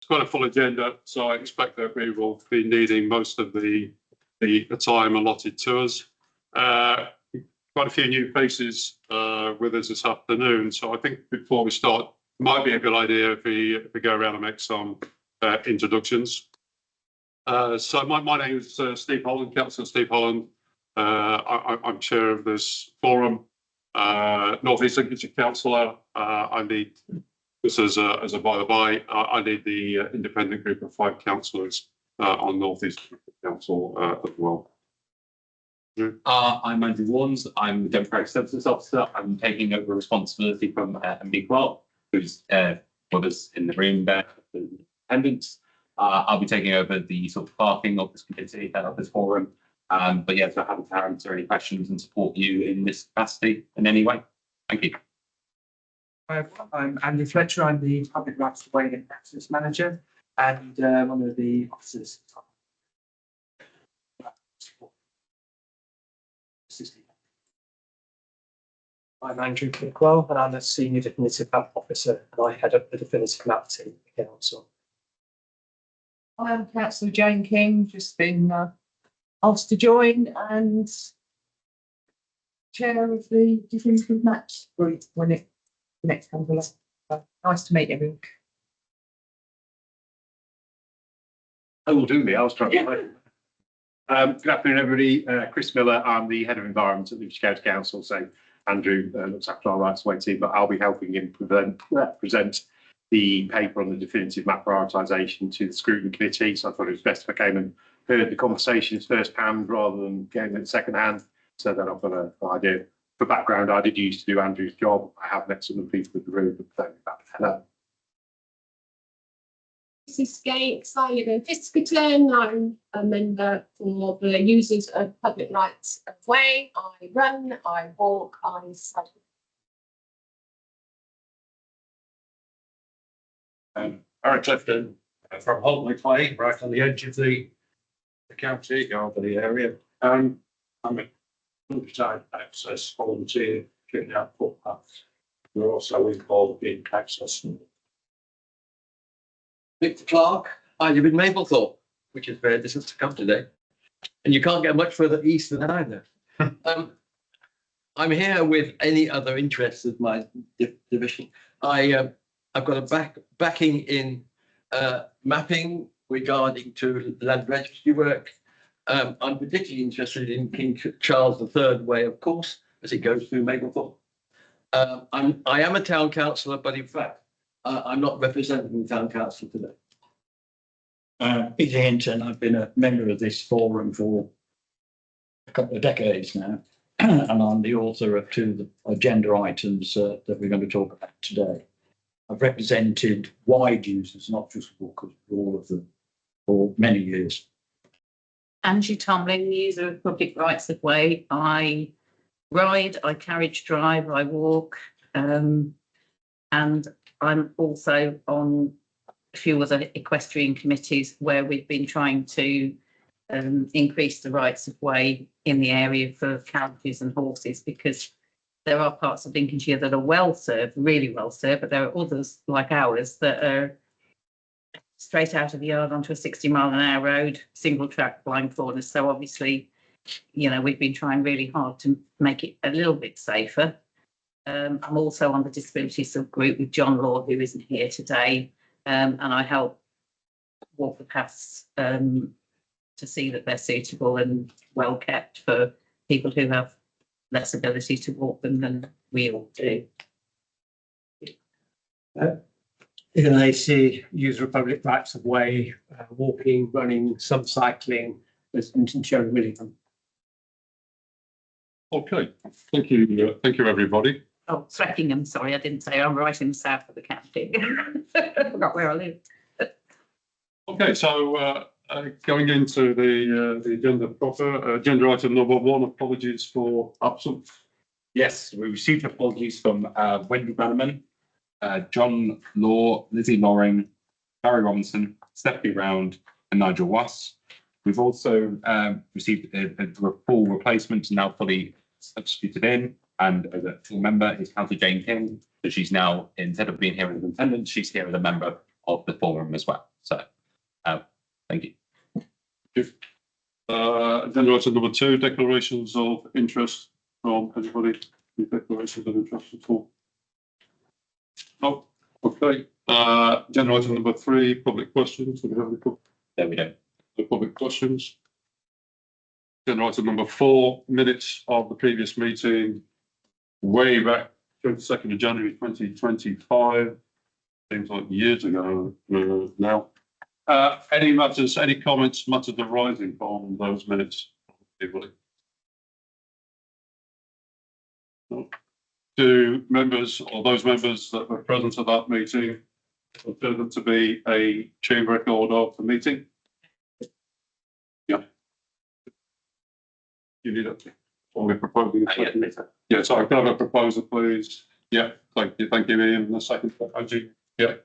quite a full agenda, so I expect that we will be needing most of the time allotted to us. Quite a few new faces with us this afternoon, so I think before we start, it might be a good idea if we go around and make some introductions. So my name is Steve Holland, Councillor Steve Holland. I'm chair of this forum. North East Lincolnshire councillor. I lead this as a by the by. I lead the independent group of 5 councillors on North East Council as well. I'm Andrew Warnes. I'm the Democratic Services Officer. I'm taking over responsibility from MD Clark, who's with us in the room there, in attendance. I'll be taking over the sort of clerking of this committee, of this forum. But yeah, so happy to answer any questions and support you in this capacity in any way. Thank you. I'm Andy Fletcher. I'm the Public Rights of Way and Access Manager and one of the officers. I'm Andrew Kickwell and I'm a Senior Definitive Map Officer and I head up the Definitive Map team at the council. I'm Councillor Jane King, just been asked to join and chair of the Definitive Maps group when it next comes along. Nice to meet everyone. I will do me. I was trying to. Good afternoon, everybody. Chris Miller. I'm the head of environment at Lincolnshire County Council. So Andrew looks after our rights of way team, but I'll be helping him present the paper on the definitive map prioritisation to the scrutiny committee. So I thought it was best if I came and heard the conversations first hand rather than getting it second hand, so that I've got an idea. For background, I did used to do Andrew's job. I have met some of the people with the room, but hello. This is Gates. I live in Fiskerton. I'm a member for the users of Public Rights of Way. I run, I walk, I cycle. Aaron Clifton from Holtwick Way, right on the edge of the county, over the area. I'm a underside access volunteer, checking out footpaths. We're also involved in access. Victor Clark, I live in Maplethorpe, which is very distant to come today. And you can't get much further east than either. I'm here with any other interests of my division. I've got a backing in mapping regarding to land registry work. I'm particularly interested in King Charles III Way, of course, as it goes through Maplethorpe. I am a town councillor, but in fact, I'm not representing the town council today. Peter Hinton, I've been a member of this forum for a couple of decades now, and I'm the author of 2 agenda items that we're going to talk about today. I've represented wide users, not just walkers, all of them, for many years. Angie Tomlin, user of Public Rights of Way. I ride, I carriage drive, I walk, and I'm also on a few other equestrian committees where we've been trying to increase the rights of way in the area for counties and horses, because there are parts of Lincolnshire that are well served, really well served, but there are others like ours that are straight out of the yard onto a 60-mile-an-hour road, single track, blind corners. So obviously, you know, we've been trying really hard to make it a little bit safer. I'm also on the disability subgroup with John Law, who isn't here today, and I help walk the paths to see that they're suitable and well kept for people who have less ability to walk them than we all do. Ian Lacey, user of Public Rights of Way, walking, running, some cycling, with Lincolnshire and Willingham. Okay, thank you, everybody. Oh, Threckingham, sorry, I didn't say. I'm right in the south of the county. I forgot where I live. Okay, so going into the agenda proper, agenda item number 1, apologies for absence. Yes, we received apologies from Wendy Bannerman, John Law, Lizzie Loring, Barry Robinson, Stephanie Round, and Nigel Wass. We've also received a full replacement, now fully substituted in, and as a full member is Councillor Jane King. So she's now, instead of being here as an attendant, she's here as a member of the forum as well. So, thank you. Agenda item number 2, declarations of interest from anybody. Any declarations of interest at all? No. Okay. Agenda item number 3, public questions. Do we have any There we go. public questions? Agenda item number 4, minutes of the previous meeting, way back 22nd of January 2025. Seems like years ago now. Any matters, any comments, matters arising from those minutes? Anybody? No. Do members or those members that were present at that meeting consider them to be a chain record of the meeting? Yeah. You need it. Or we're proposing. Yeah, sorry, can I have a proposal, please? Yeah, thank you, Ian. A second, Angie. Yeah.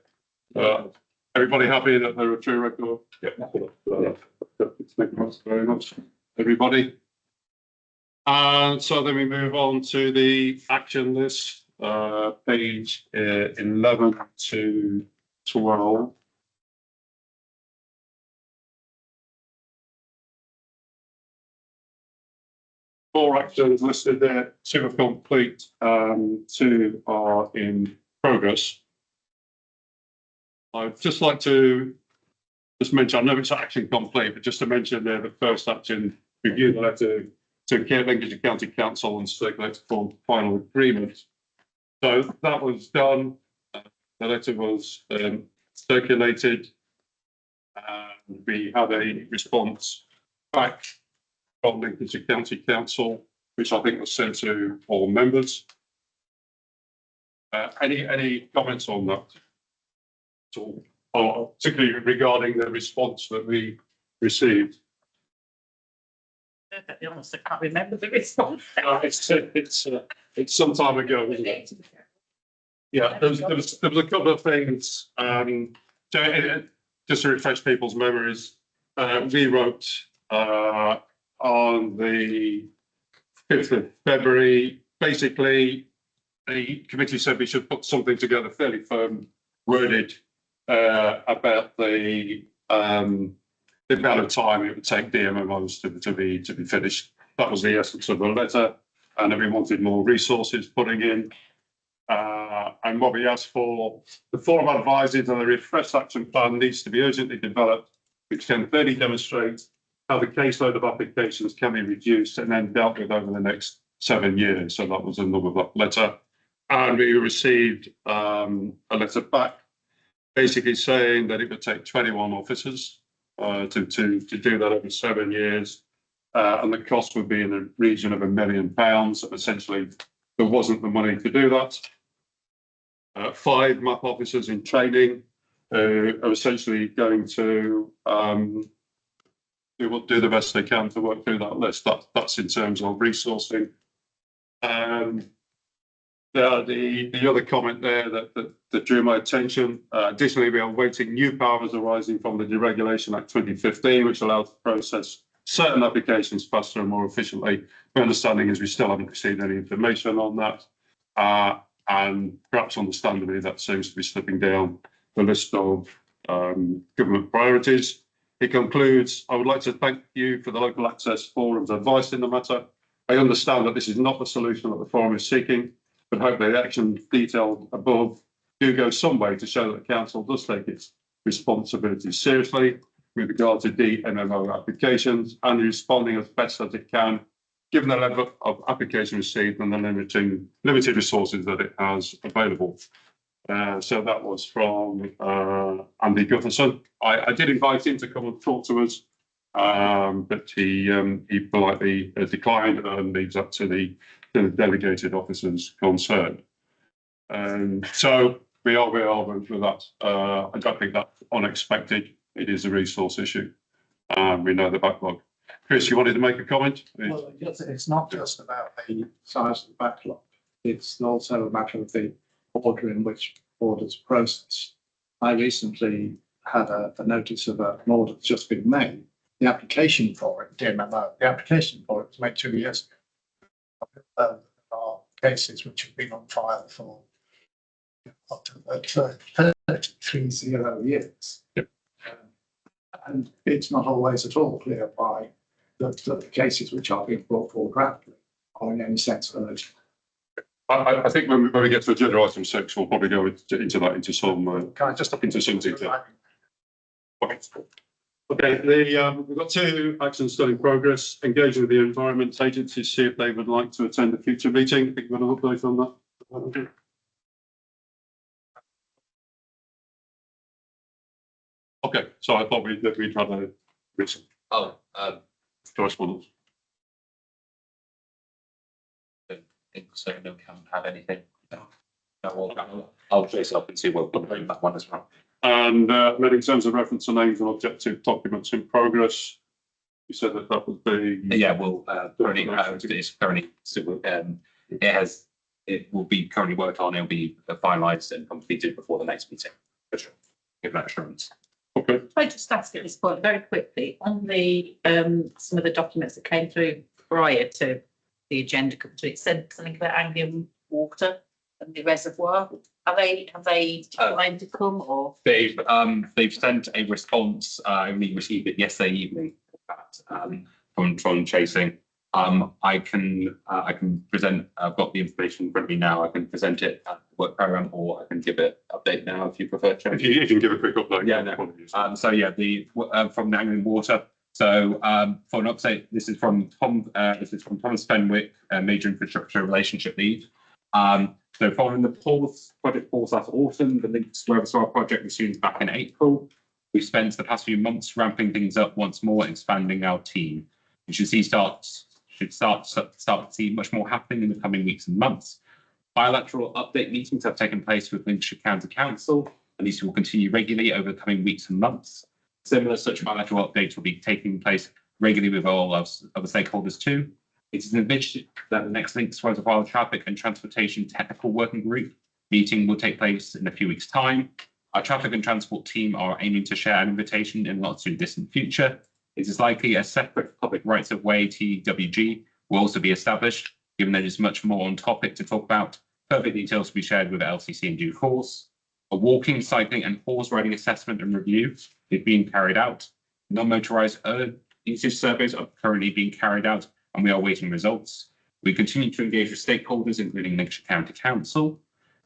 Everybody happy that they're a true record? Yeah. Thank you very much, everybody. And so then we move on to the action list, page 11 to 12. Four actions listed there, 2 are complete, 2 are in progress. I'd just like to just mention, I know it's action complete, but just to mention there, the first action, review the letter to Lincolnshire County Council and circulate to form final agreement. So that was done. The letter was circulated, and we had a response back from Lincolnshire County Council, which I think was sent to all members. Any comments on that? Or particularly regarding the response that we received? Perfectly honest, I can't remember the response. It's some time ago, isn't it? Yeah, there was a couple of things. Just to refresh people's memories, we wrote on the 5th of February. Basically, the committee said we should put something together fairly firm, worded about the amount of time it would take DMMOs to be finished. That was the essence of the letter, and then we wanted more resources putting in. And what we asked for, the forum advises that a refreshed action plan needs to be urgently developed, which can clearly demonstrate how the caseload of applications can be reduced and then dealt with over the next 7 years. So that was the number of that letter. And we received a letter back basically saying that it would take 21 officers to do that over 7 years. And the cost would be in the region of £1 million. Essentially, there wasn't the money to do that. 5 MAP officers in training are essentially going to do the best they can to work through that list. That's in terms of resourcing. The other comment there that drew my attention. Additionally, we are awaiting new powers arising from the Deregulation Act 2015, which allows to process certain applications faster and more efficiently. My understanding is we still haven't received any information on that. And perhaps understandably, that seems to be slipping down the list of government priorities. It concludes, I would like to thank you for the Local Access Forum's advice in the matter. I understand that this is not the solution that the forum is seeking, but hope the actions detailed above do go some way to show that the council does take its responsibilities seriously with regard to DMMO applications and responding as best as it can, given the level of application received and the limited resources that it has available. So that was from Andy Gutherson. I did invite him to come and talk to us, but he politely declined and leaves that to the delegated officers concerned. So we are with that. I don't think that's unexpected. It is a resource issue. We know the backlog. Chris, you wanted to make a comment? Well, it's not just about the size of the backlog. It's also a matter of the order in which orders are processed. I recently had a notice of an order that's just been made. The application for it, DMMO, the application for it was made 2 years ago. There are cases which have been on file for for 30 years. Yep. And it's not always at all clear why the cases which are being brought forward rapidly are in any sense urgent. I think when we get to agenda item 6, we'll probably go into some Can I just into some detail. Okay, we've got 2 actions still in progress. Engaging with the Environment Agency, see if they would like to attend a future meeting. I think we've got an update on that. Okay, so I thought we'd had a recent correspondence. So no, we haven't had anything. I'll chase up and see what we'll bring that one as well. And in terms of reference to names and objective documents in progress, you said that would be. Yeah, well, currently, it's currently, it will be currently worked on, it'll be finalised and completed before the next meeting. For sure. Give that assurance. Okay. Can I just ask at this point very quickly on the some of the documents that came through prior to the agenda coming through, it said something about Anglian water and the reservoir. Have they declined to come or? They've sent a response. I only received it yesterday evening. From chasing. I can present. I've got the information in front of me now. I can present it at the work program, or I can give it update now if you prefer. If you can give a quick update. Yeah. No. So yeah, the from the Anglian Water. So for an update, this is from Tom. This is from Thomas Fenwick, Major Infrastructure Relationship Lead. So following the project pause last autumn, the Lincolnshire project resumed back in April. We spent the past few months ramping things up once more, expanding our team. You should start to see much more happening in the coming weeks and months. Bilateral update meetings have taken place with Lincolnshire County Council, and these will continue regularly over the coming weeks and months. Similar such bilateral updates will be taking place regularly with all other stakeholders too. It is envisaged that the next Lincolnshire Reservoir Traffic and Transportation Technical Working Group meeting will take place in a few weeks' time. Our traffic and transport team are aiming to share an invitation in the not too distant future. It is likely a separate public rights of way TWG will also be established, given there is much more on topic to talk about. Further details will be shared with the LCC in due course. A walking, cycling and horse riding assessment and review is being carried out. Non-motorised usage surveys are currently being carried out and we are awaiting results. We continue to engage with stakeholders, including Lincolnshire County Council.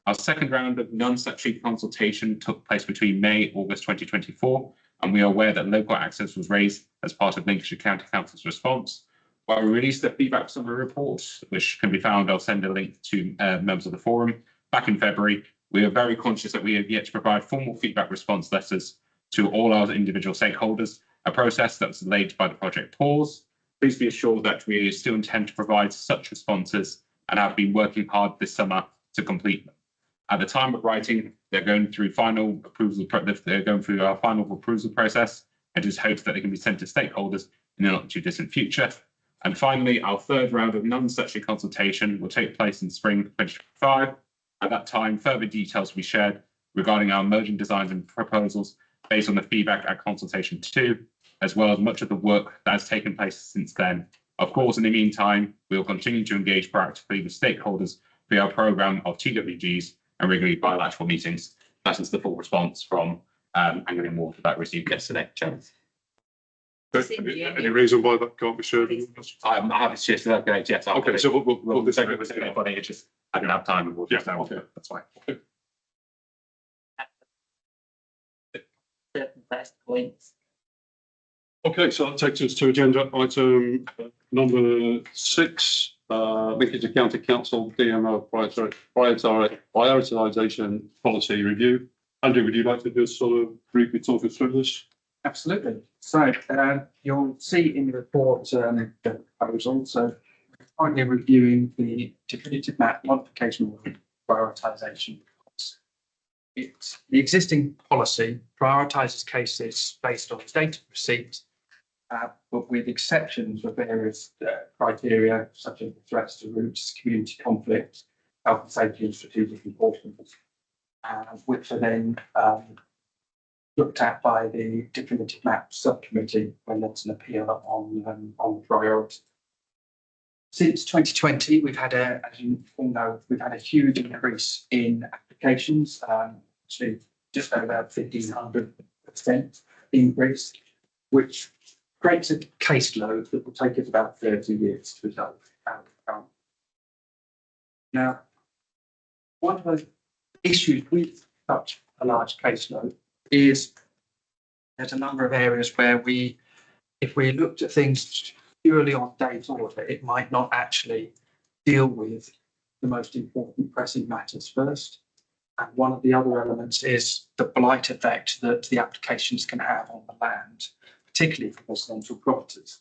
Our second round of non-statutory consultation took place between May and August 2024, and we are aware that local access was raised as part of Lincolnshire County Council's response. While we released the feedback summary report, which can be found, I'll send a link to members of the forum, back in February, we are very conscious that we have yet to provide formal feedback response letters to all our individual stakeholders, a process that was delayed by the project pause. Please be assured that we still intend to provide such responses and have been working hard this summer to complete them. At the time of writing, they're going through final approval. They're going through our final approval process, and it is hoped that they can be sent to stakeholders in the not too distant future. And finally, our third round of non-statutory consultation will take place in spring 2025. At that time, further details will be shared regarding our emerging designs and proposals based on the feedback at consultation 2, as well as much of the work that has taken place since then. Of course, in the meantime, we will continue to engage proactively with stakeholders via our programme of TWGs and regularly bilateral meetings. That is the full response from Anglian Water that I received yesterday, Chairman. Any reason why that can't be shared? I'm happy to share that. Yes. Okay, so we'll take it with anybody. It's just I don't have time. We'll just okay, that's fine. Certain first points. Okay, so that takes us to agenda item number 6, Lincolnshire County Council DMO prioritisation policy review. Andrew, would you like to just sort of briefly talk us through this? Absolutely. So you'll see in the report the proposal. So we're currently reviewing the definitive map modification prioritisation. It's the existing policy prioritises cases based on date of receipt, but with exceptions for various criteria such as threats to routes, community conflict, health and safety and strategic importance, which are then looked at by the definitive map subcommittee when there's an appeal on the priority. Since 2020, we've had as you all know, we've had a huge increase in applications, actually just over 1,500% increase, which creates a caseload that will take us about 30 years to resolve. Now, one of the issues with such a large caseload is there's a number of areas where if we looked at things purely on date order, it might not actually deal with the most important pressing matters first. And one of the other elements is the blight effect that the applications can have on the land, particularly for residential properties.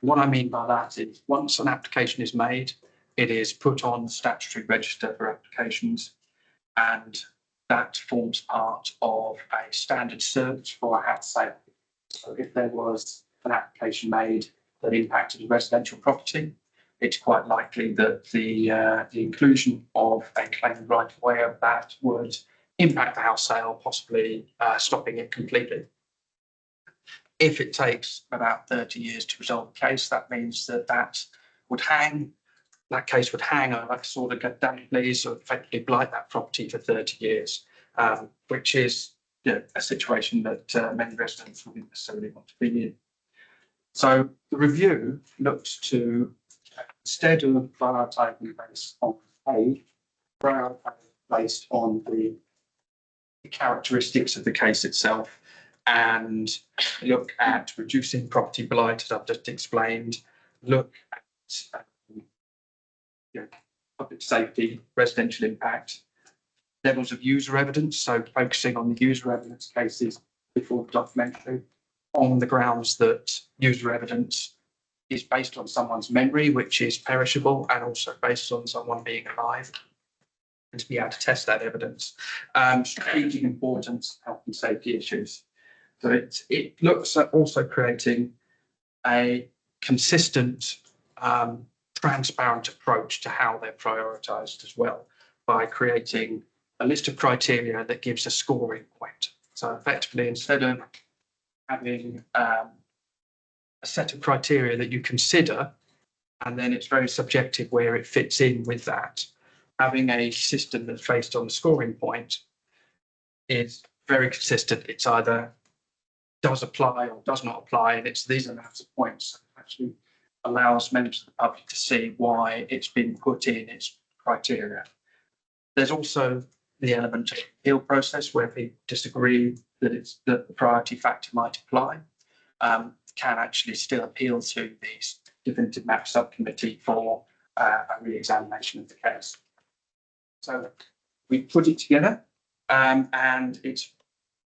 What I mean by that is once an application is made, it is put on the statutory register for applications, and that forms part of a standard search for a house sale. So if there was an application made that impacted a residential property, it's quite likely that the inclusion of a claimed right of way of that would impact the house sale, possibly stopping it completely. If it takes about 30 years to resolve the case, that means that case would hang over like a sort of Damocles, or effectively blight that property for 30 years, which is a situation that many residents wouldn't necessarily want to be in. So the review looked to, instead of prioritising based on A, prioritise based on the characteristics of the case itself, and look at reducing property blight, as I've just explained, look at public safety, residential impact, levels of user evidence, so focusing on the user evidence cases before the documentary, on the grounds that user evidence is based on someone's memory, which is perishable, and also based on someone being alive, and to be able to test that evidence. Strategic importance, health and safety issues. So it looks at also creating a consistent, transparent approach to how they're prioritised as well, by creating a list of criteria that gives a scoring point. So effectively, instead of having a set of criteria that you consider, and then it's very subjective where it fits in with that, having a system that's based on the scoring point is very consistent. It's either does apply or does not apply, and it's these amounts of points that actually allows members of the public to see why it's been put in its criteria. There's also the element of appeal process where people disagree that that the priority factor might apply, can actually still appeal to the definitive map subcommittee for a re-examination of the case. So we put it together, and it's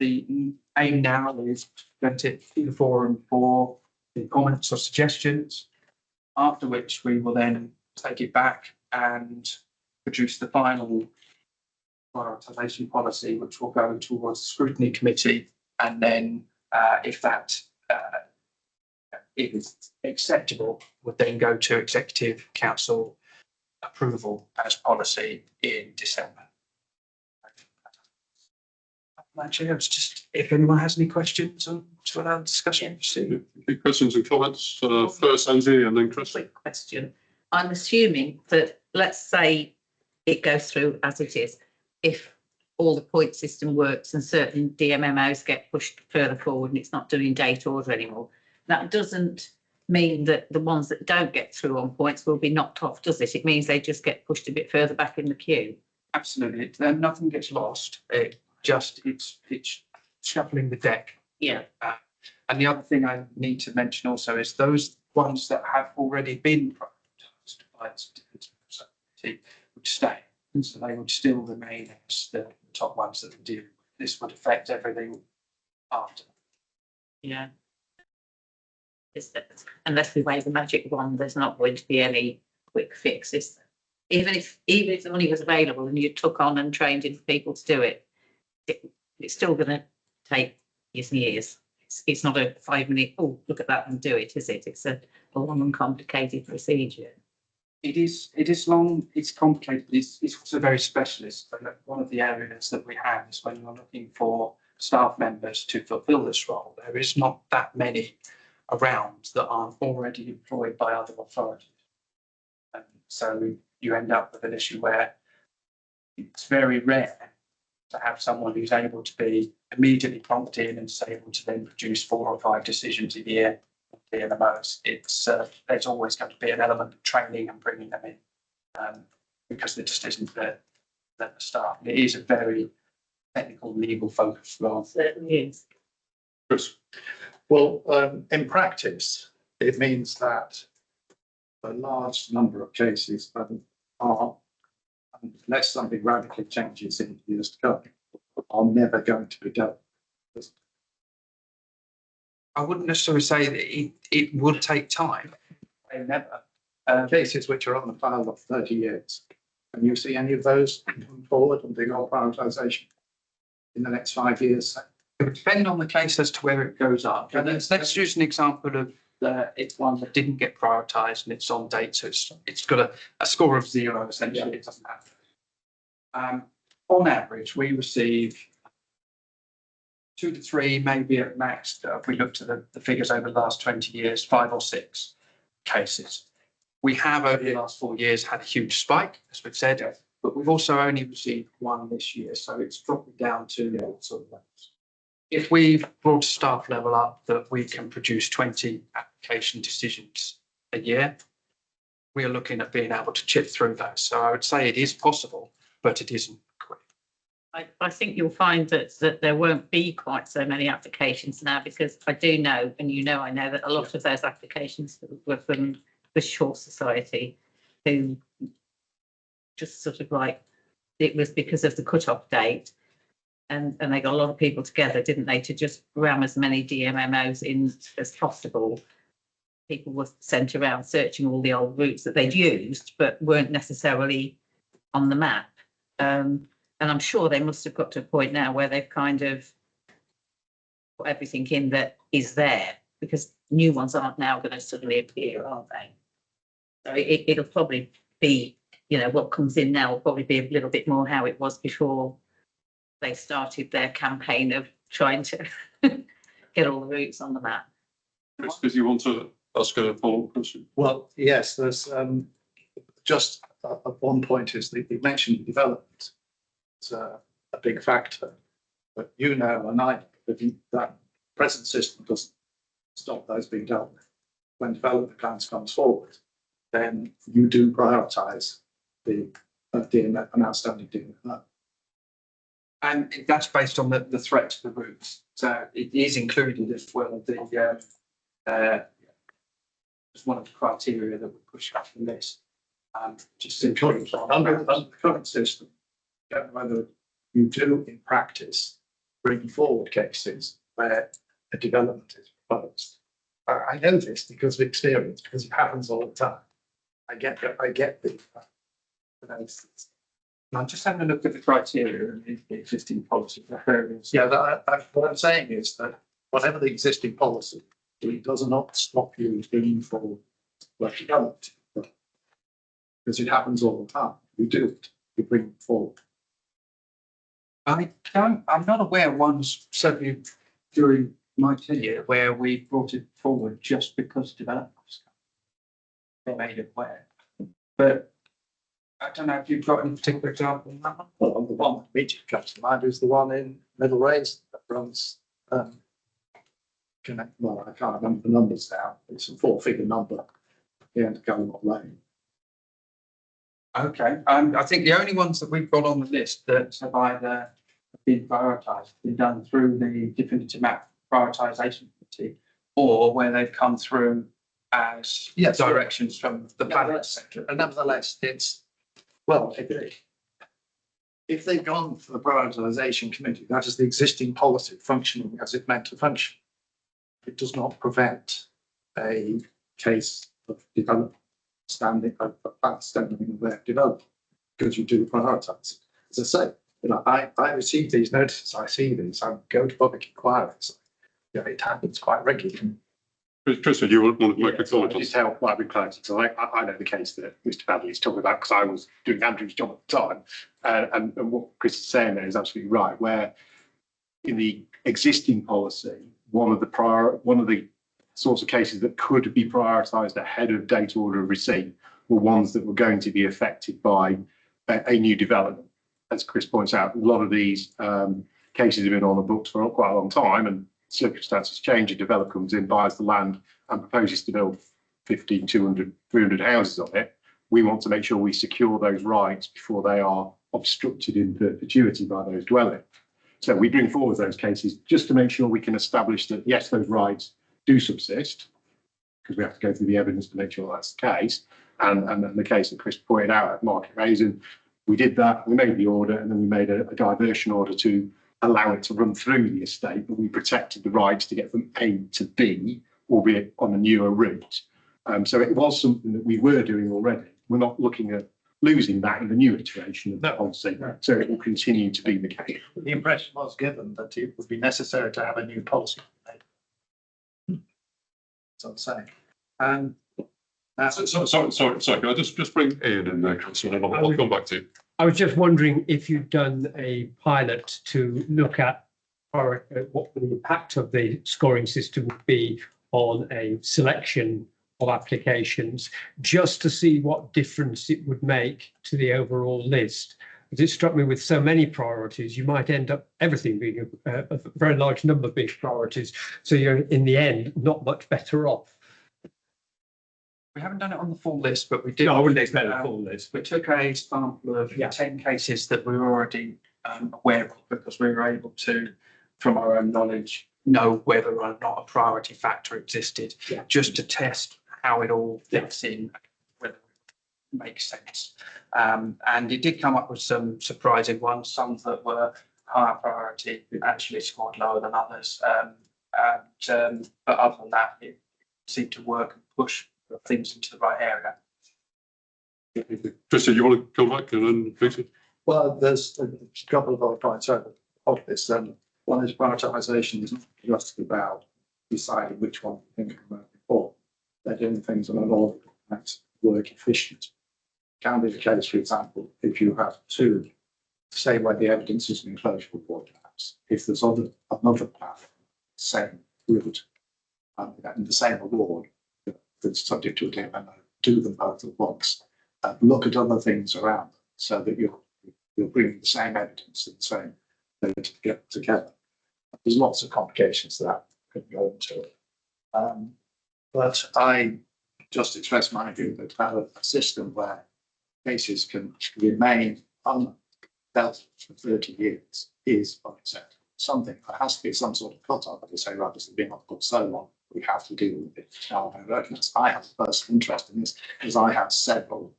the aim now is to present it to the forum for the comments or suggestions, after which we will then take it back and produce the final prioritisation policy, which will go towards the scrutiny committee, and then if that is acceptable, would then go to executive council approval as policy in December. Actually, it's just if anyone has any questions on to allow the discussion. Any questions and comments? First Angie and then Chris. Quick question. I'm assuming that, let's say it goes through as it is, if all the point system works and certain DMMOs get pushed further forward and it's not doing date order anymore, that doesn't mean that the ones that don't get through on points will be knocked off, does it? It means they just get pushed a bit further back in the queue. Absolutely. Then nothing gets lost. It's shuffling the deck. Yeah. And the other thing I need to mention also is those ones that have already been prioritised by the subcommittee would stay. And so they would still remain as the top ones that we do. This would affect everything after. Yeah. Unless we wave the magic wand, there's not going to be any quick fix, is there? Even if the money was available and you took on and trained in people to do it, it's still going to take years and years. It's not a 5-minute, oh, look at that and do it, is it? It's a long and complicated procedure. It is long, it's complicated, but it's also very specialist. So one of the areas that we have is when you're looking for staff members to fulfil this role, there is not that many around that aren't already employed by other authorities. So you end up with an issue where it's very rare to have someone who's able to be immediately prompt in and is able to then produce 4 or 5 decisions a year in the most. It's there's always going to be an element of training and bringing them in because there just isn't the staff. And it is a very technical, legal focused role. Certainly is. Chris, Well, in practice, it means that a large number of cases are, unless something radically changes in years to come, are never going to be dealt with. I wouldn't necessarily say that it would take time. They never. Cases which are on the file of 30 years. Can you see any of those coming forward and being on prioritisation in the next 5 years? It would depend on the case as to where it goes up. And let's use an example of it's one that didn't get prioritised and it's on date, so it's got a score of 0 essentially. Yeah. It doesn't have. On average, we receive 2 to 3, maybe at max. If we look to the figures over the last 20 years, 5 or 6 cases. We have over the last 4 years had a huge spike, as we've said, but we've also only received 1 this year, so it's dropping down to sort of levels. If we've brought staff level up that we can produce 20 application decisions a year, we are looking at being able to chip through those. So I would say it is possible, but it isn't quick. I think you'll find that there won't be quite so many applications now, because I do know, and I know that a lot of those applications were from the Shore Society, who just sort of like, it was because of the cut-off date. And they got a lot of people together, didn't they, to just ram as many DMMOs in as possible. People were sent around searching all the old routes that they'd used, but weren't necessarily on the map. And I'm sure they must have got to a point now where they've kind of put everything in that is there, because new ones aren't now going to suddenly appear, are they? So it'll probably be, what comes in now will probably be a little bit more how it was before they started their campaign of trying to get all the routes on the map. Chris, did you want to ask a follow-up question? Well, yes, there's just one point is that you mentioned development. It's a big factor, but and I, that present system doesn't stop those being dealt with. When development plans comes forward, then you do prioritise the DMF, an outstanding DMF. And that's based on the threat to the routes. So it is included as well. As one of the criteria that we push up the list. Just Under the current system, I don't know whether you do in practice bring forward cases where a development is proposed. I know this because of experience, because it happens all the time. I get the I'm just having a look at the criteria and the existing policy. Yeah, what I'm saying is that whatever the existing policy, it does not stop you bringing forward what you don't. Because it happens all the time. You do it, you bring it forward. I'm not aware of ones certainly during my tenure where we brought it forward just because development was coming. They made it aware. But I don't know if you've got any particular example on that one. Well, the one that immediately comes to mind is the one in Middle Race that runs I can't remember the numbers now. It's a 4-figure number at the end of Gallimore Lane. Okay, I think the only ones that we've got on the list that have either been prioritised, been done through the definitive map prioritisation committee, or where they've come through as directions from the planning sector. And nevertheless, it's, well, if they've gone for the prioritisation committee, that is the existing policy functioning as it meant to function. It does not prevent a case of development standing in the way of development, because you do prioritise it. As I say, I receive these notices, I see these, I go to public inquiries. It happens quite regularly. Chris, do you want to make a comment? Just help what I've been clarity. So I know the case that Mr. Badley is talking about because I was doing Andrew's job at the time. And what Chris is saying there is absolutely right, where in the existing policy, one of the sorts of cases that could be prioritised ahead of date order of receipt were ones that were going to be affected by a new development. As Chris points out, a lot of these cases have been on the books for quite a long time, and circumstances change. A developer comes in, buys the land and proposes to build 50, 200, 300 houses on it. We want to make sure we secure those rights before they are obstructed in perpetuity by those dwellings. So we bring forward those cases just to make sure we can establish that, yes, those rights do subsist, because we have to go through the evidence to make sure that's the case. And then the case that Chris pointed out at Market Raising, we did that, we made the order, and then we made a diversion order to allow it to run through the estate, but we protected the rights to get from A to B, albeit on a newer route. So it was something that we were doing already. We're not looking at losing that in the new iteration of the policy. So it will continue to be the case. The impression was given that it would be necessary to have a new policy. That's what I'm saying. Sorry, can I just bring Ian in there, Chris, and then I'll come back to you. I was just wondering if you'd done a pilot to look at what the impact of the scoring system would be on a selection of applications, just to see what difference it would make to the overall list. Because it struck me with so many priorities, you might end up everything being a very large number being priorities. So you're in the end not much better off. We haven't done it on the full list, but we did. No, I wouldn't expect a full list. We took a sample of 10 cases that we were already aware of, because we were able to, from our own knowledge, know whether or not a priority factor existed, just to test how it all fits in, whether it makes sense. And it did come up with some surprising ones, some that were higher priority actually scored lower than others. But other than that, it seemed to work and push things into the right area. Tristan, you want to come back and then Peter? Well, there's a couple of other points of this. One is prioritisation is not just about deciding which one to think about before. They're doing things on an order that work efficient. It can be the case, for example, if you have two, say where the evidence is an enclosure report perhaps, if there's another path, same route, and the same award, that's subject to a DMO, do them both at once. Look at other things around them so that you're bringing the same evidence and the same data to get together. There's lots of complications that could go into it. But I just express my view that to have a system where cases can remain undealt for 30 years is unacceptable. Something, there has to be some sort of cut-off. They say, right, this has been on the book so long, we have to deal with it now. I have a personal interest in this because I have several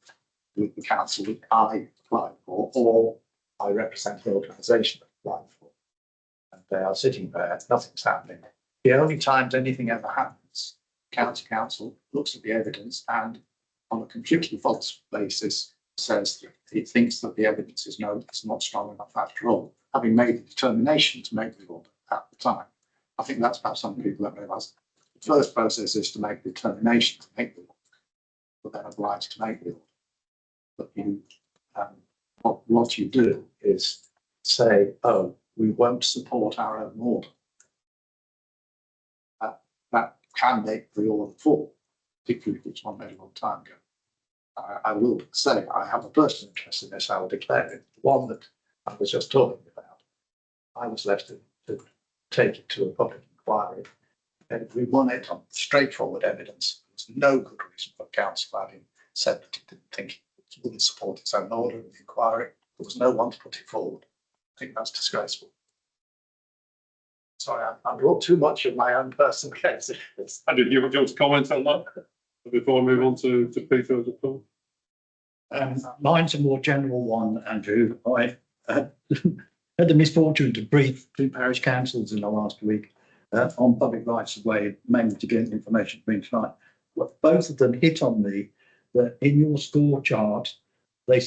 with the council that I applied for, or I represent the organisation that I applied for. And they are sitting there, nothing's happening. The only times anything ever happens, county council looks at the evidence and on a completely false basis says that it thinks that the evidence is not strong enough after all, having made the determination to make the order at the time. I think that's perhaps some people don't realise. The first process is to make the determination to make the order, but then obliged to make the order. But you, what you do is say, oh, we won't support our own order. That can make the order fall, particularly if it's one made a long time ago. I will say I have a personal interest in this. I will declare it. The one that I was just talking about, I was left to take it to a public inquiry. And we won it on straightforward evidence. There was no good reason for council having said that it didn't think it wouldn't support its own order in the inquiry. There was no one to put it forward. I think that's disgraceful. Sorry, I brought too much of my own personal case. Andrew, do you want to comment on that before I move on to Peter as a call? Mine's a more general one, Andrew. I had the misfortune to brief two parish councils in the last week on public rights of way, mainly to get information from tonight. Well, both of them hit on me that in your score chart, they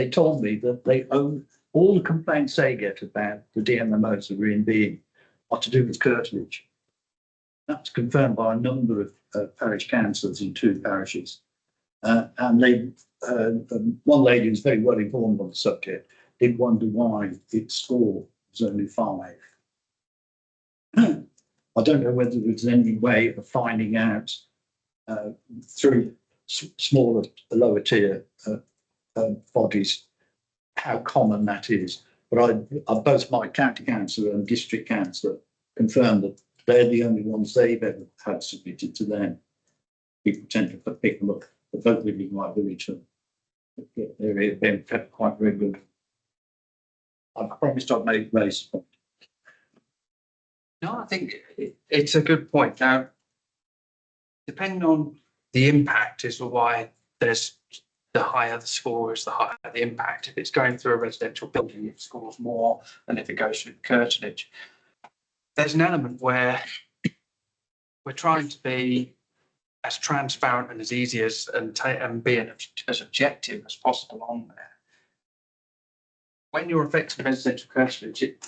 told me that they own all the complaints they get about the DMMOs that are in being are to do with curtilage. That's confirmed by a number of parish councils in two parishes. And they, one lady who's very well informed on the subject did wonder why its score was only 5. I don't know whether there's any way of finding out through smaller, lower tier bodies, how common that is. But both my county councillor and district councillor confirmed that they're the only ones they've ever had submitted to them. People tend to pick them up, but both living in my village, they're being kept quite regular. I promised I'd make raise. No, I think it's a good point. Now, depending on the impact is why there's the higher the score is, the higher the impact. If it's going through a residential building, it scores more than if it goes through curtilage. There's an element where we're trying to be as transparent and as easy as and be as objective as possible on there. When you're affecting residential curtilage, it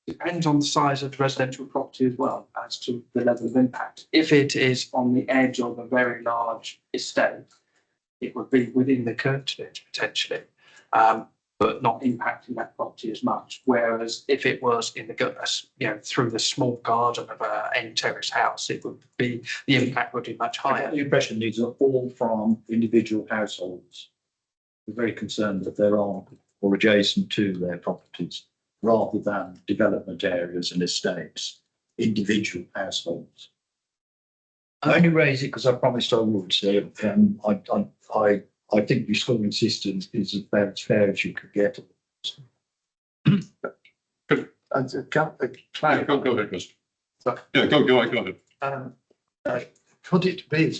depends on the size of the residential property as well as to the level of impact. If it is on the edge of a very large estate, it would be within the curtilage potentially, but not impacting that property as much. Whereas if it was in the through the small garden of a end terrace house, it would be, the impact would be much I higher. get the impression these are all from individual households. We're very concerned that they're on or adjacent to their properties, rather than development areas and estates, individual households. I only raise it because I promised I would. So I think your scoring system is about as fair as you could get. And to Yeah, go ahead, Chris. Yeah, go ahead. could it be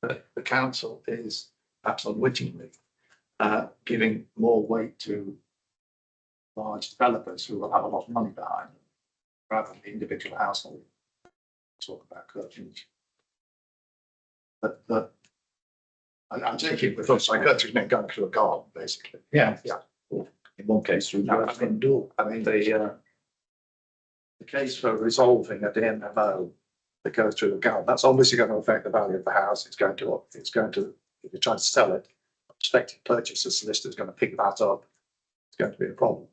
that the council is perhaps unwittingly giving more weight to large developers who will have a lot of money behind them, rather than the individual household? Talk about curtilage. But I'm taking it with us. I go through going through a garden, basically. Yeah. Yeah. In one case, through No, the front door. I mean, the case for resolving a DMMO that goes through the garden, that's obviously going to affect the value of the house. It's going to, if you're trying to sell it, prospective purchaser solicitor is going to pick that up. It's going to be a problem.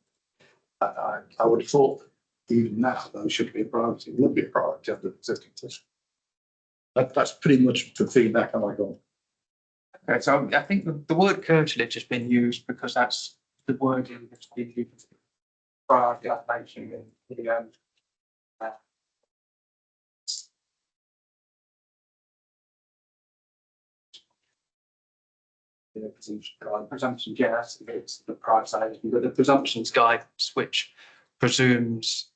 I would have thought that even now, those should be a priority, would be a priority under the existing system. That's pretty much the feedback I got. Okay, so I think the word curtilage has been used because that's the wording that's been used for the application in the presumption, yes, it's the privatisation, but the presumptions guidance, which presumes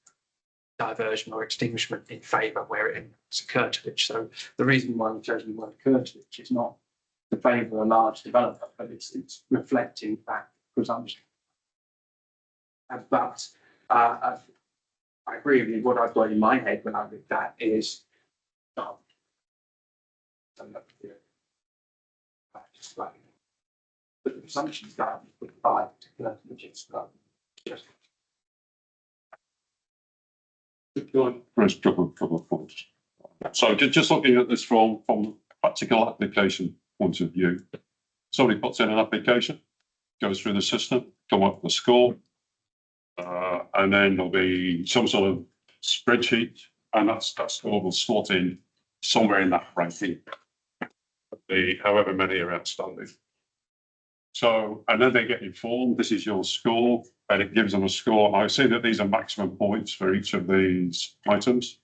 diversion or extinguishment in favour where it's a curtilage. So the reason why we've chosen the word curtilage is not to favour a large developer, but it's reflecting that presumption. But I agree with you. What I've got in my head when I read that is the presumption guidance would apply to curtilages. Just Chris, couple of points. So just looking at this from a practical application point of view, somebody puts in an application, goes through the system, come up with a score, and then there'll be some sort of spreadsheet, and that score will slot in somewhere in that ranking, however many are outstanding. So, and then they get informed, this is your score, and it gives them a score. I see that these are maximum points for each of these items.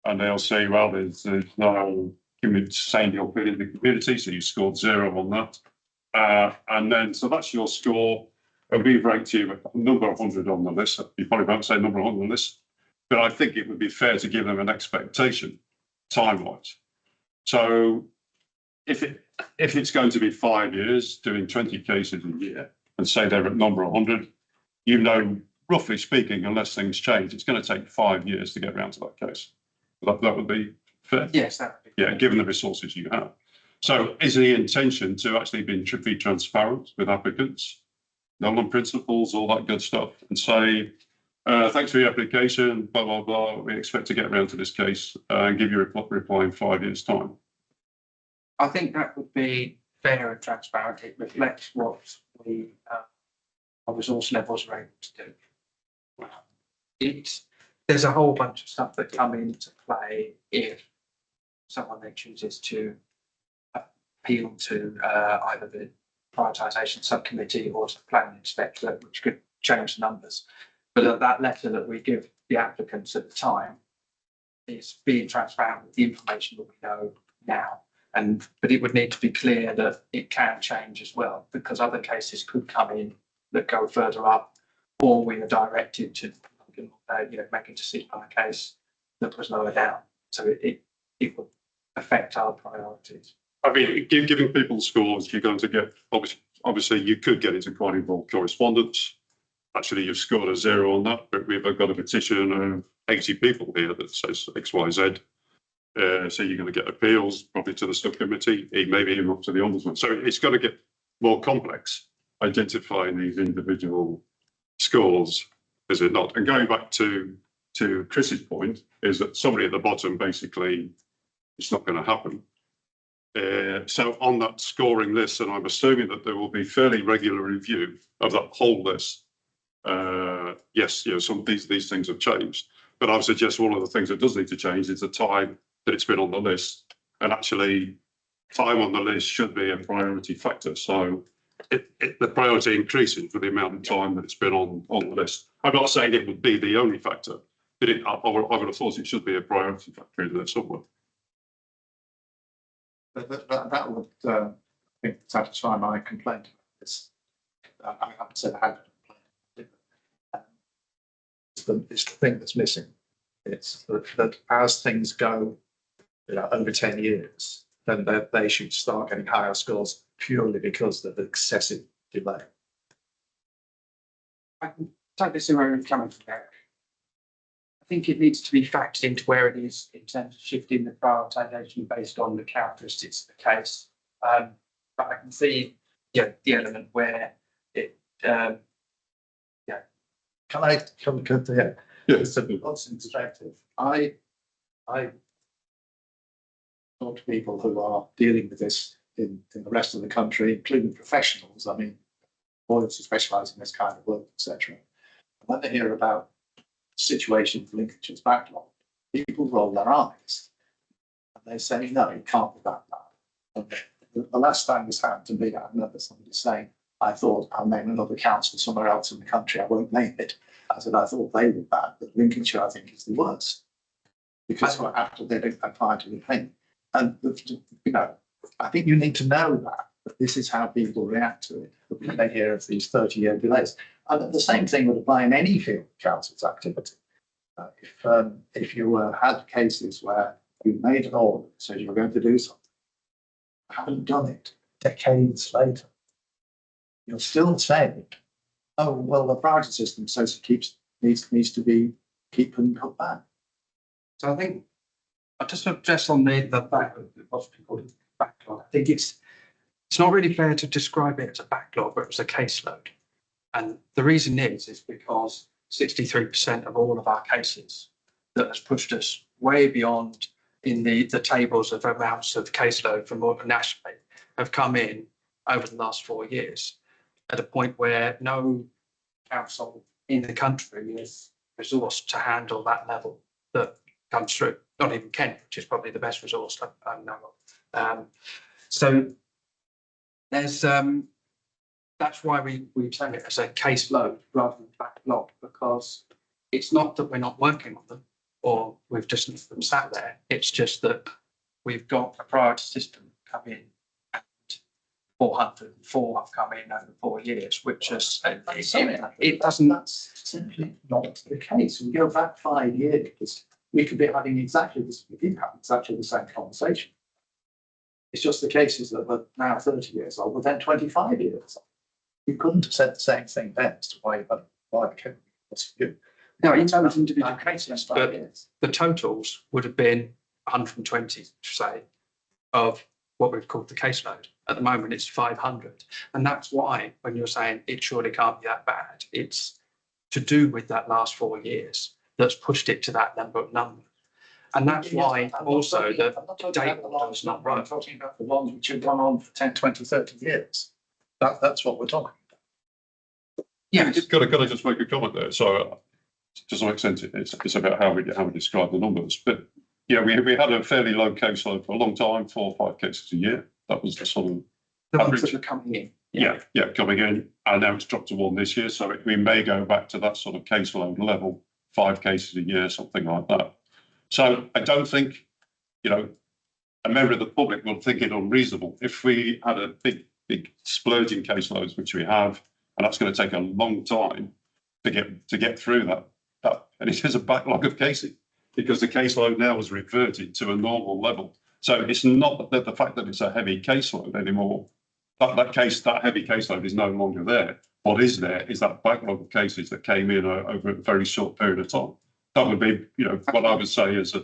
And they'll say, well, there's no saying you're good in the community, so you scored 0 on that. And then, so that's your score. And we've ranked you a number 100 on the list. You probably won't say number 100 on the list, but I think it would be fair to give them an expectation time-wise. So if it's going to be 5 years, doing 20 cases a year, and say they're at number 100, you know, roughly speaking, unless things change, it's going to take 5 years to get around to that case. That would be fair. yes, that would be Yeah, given the resources you have. So is the intention to actually be transparent with applicants, Nolan principles, all that good stuff, and say, thanks for your application, blah, blah, blah. We expect to get around to this case and give you a reply in 5 years' time. I think that would be fair and transparent. It reflects what our resource levels are able to do. There's a whole bunch of stuff that come into play if someone then chooses to appeal to either the prioritisation subcommittee or to the planning inspector, which could change the numbers. But that letter that we give the applicants at the time is being transparent with the information that we know now. But it would need to be clear that it can change as well, because other cases could come in that go further up, or we are directed to, make a decision on a case that was lower down. So it would affect our priorities. I mean, giving people scores, you're going to get, obviously you could get into quite involved correspondence. Actually, you've scored a 0 on that, but we've got a petition of 80 people here that says X, Y, Z. So you're going to get appeals probably to the subcommittee, maybe even up to the ombudsman. So it's going to get more complex identifying these individual scores, is it not? And going back to Chris's point, is that somebody at the bottom basically, it's not going to happen. So on that scoring list, and I'm assuming that there will be fairly regular review of that whole list. Yes, some of these things have changed, but I would suggest one of the things that does need to change is the time that it's been on the list, and actually time on the list should be a priority factor. So the priority increasing for the amount of time that it's been on the list. I'm not saying it would be the only factor, but I would have thought it should be a priority factor in there somewhere. That would, I think, satisfy my complaint about this. I haven't said I had a complaint. It's the thing that's missing. It's that as things go, over 10 years, then they should start getting higher scores purely because of the excessive delay. I can take this in where I'm coming from there. I think it needs to be factored into where it is in terms of shifting the prioritisation based on the characteristics of the case. But I can see the element where it, Can I come to here? Yes. What's instructive? I talk to people who are dealing with this in the rest of the country, including professionals. I mean, lawyers who specialise in this kind of work, etc. When they hear about the situation of Lincolnshire's backlog, people roll their eyes and they say, no, it can't be that bad. And the last time this happened to me, I remember somebody saying, I thought I'll name another council somewhere else in the country. I won't name it. I said, I thought they were bad, but Lincolnshire, I think, is the worst. Because after they didn't apply to the thing. And, I think you need to know that this is how people react to it when they hear of these 30-year delays. And the same thing would apply in any field of council's activity. If you had cases where you made an order that said you were going to do something, haven't done it decades later, you're still saying, oh, well, the priority system says it needs to be keep and cut back. So I think I just address on the what's been called backlog. I think it's not really fair to describe it as a backlog, but it's a caseload. And the reason is because 63% of all of our cases that has pushed us way beyond in the tables of amounts of caseload from nationally have come in over the last 4 years at a point where no council in the country is resourced to handle that level that comes through. Not even Kent, which is probably the best resource I know of. So there's that's why we term it as a caseload rather than backlog, because it's not that we're not working on them or we've just left them sat there. It's just that we've got a priority system come in and 404 have come in over 4 years, which is it doesn't. That's simply not the case. We go back 5 years, we could be having exactly this. We did have exactly the same conversation. It's just the cases that were now 30 years old, but then 25 years old. You couldn't have said the same thing then as to why it was you. No, in terms of individual cases, but the totals would have been 120, say, of what we've called the caseload. At the moment, it's 500. And that's why, when you're saying it surely can't be that bad, it's to do with that last 4 years that's pushed it to that number. And that's why also the date does not work. I'm talking about the ones which have gone on for 10, 20, 30 years. That's what we're talking about. Yeah, Got to just make a comment there. So to some extent, it's about how we describe the numbers. But yeah, we had a fairly low caseload for a long time, 4 or 5 cases a year. That was the sort of, The ones Average. that are coming in. yeah, coming in. And now it's dropped to 1 this year. So we may go back to that sort of caseload level, 5 cases a year, something like that. So I don't think, you know, a member of the public will think it unreasonable if we had a big splurging caseloads, which we have, and that's going to take a long time to get through that. And it is a backlog of cases because the caseload now has reverted to a normal level. So it's not that the fact that it's a heavy caseload anymore. That heavy caseload is no longer there. What is there is that backlog of cases that came in over a very short period of time. That would be, you know, what I would say is a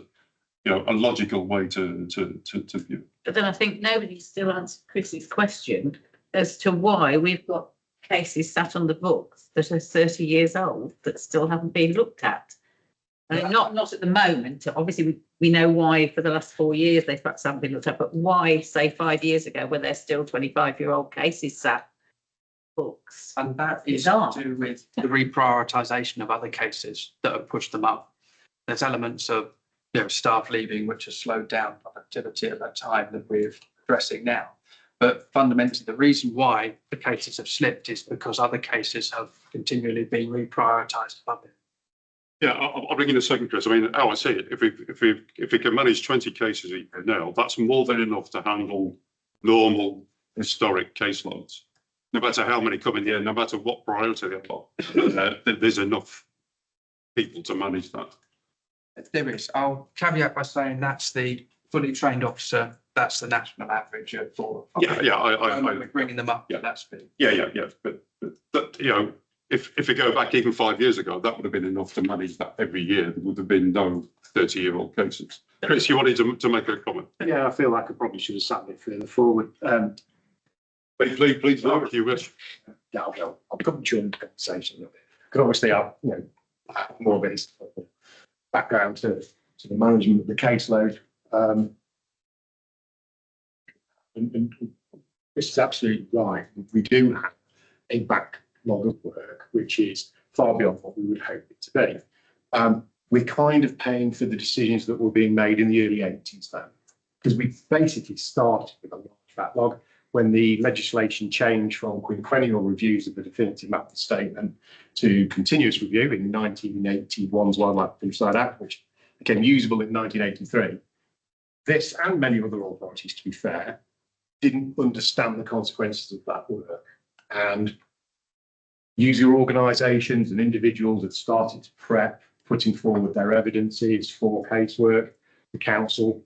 logical way to view. But then I think nobody still answered Chris's question as to why we've got cases sat on the books that are 30 years old that still haven't been looked at. I mean, not at the moment. Obviously, we know why for the last 4 years they perhaps haven't been looked at, but why, say, 5 years ago, were there still 25-year-old cases sat books? And that is Bizarre. to do with the reprioritisation of other cases that have pushed them up. There's elements of, you know, staff leaving, which has slowed down productivity at that time that we're addressing now. But fundamentally, the reason why the cases have slipped is because other cases have continually been reprioritised above it. Yeah, I'll bring in a second, Chris. I mean, how I see it, if we can manage 20 cases a year now, that's more than enough to handle normal historic caseloads. No matter how many come in here, no matter what priority they've got, there's enough people to manage that. There is. I'll caveat by saying that's the fully trained officer. That's the national average for. We're bringing them up. Yeah. That's big. Yeah. But you know, if we go back even 5 years ago, that would have been enough to manage that every year. There would have been no 30-year-old cases. Chris, you wanted to make a comment? Yeah, I feel like I probably should have sat a bit further forward. Please do if you wish. Yeah, I'll come to the conversation a little bit. Because obviously I have more of a historical background to the management of the caseload. And this is absolutely right. We do have a backlog of work, which is far beyond what we would hope it to be. We're kind of paying for the decisions that were being made in the early 80s then, because we basically started with a large backlog when the legislation changed from quinquennial reviews of the definitive map statement to continuous review in 1981's Wildlife Countryside Act, which became usable in 1983. This and many other authorities, to be fair, didn't understand the consequences of that work. And user organisations and individuals had started to prep, putting forward their evidences for casework. The council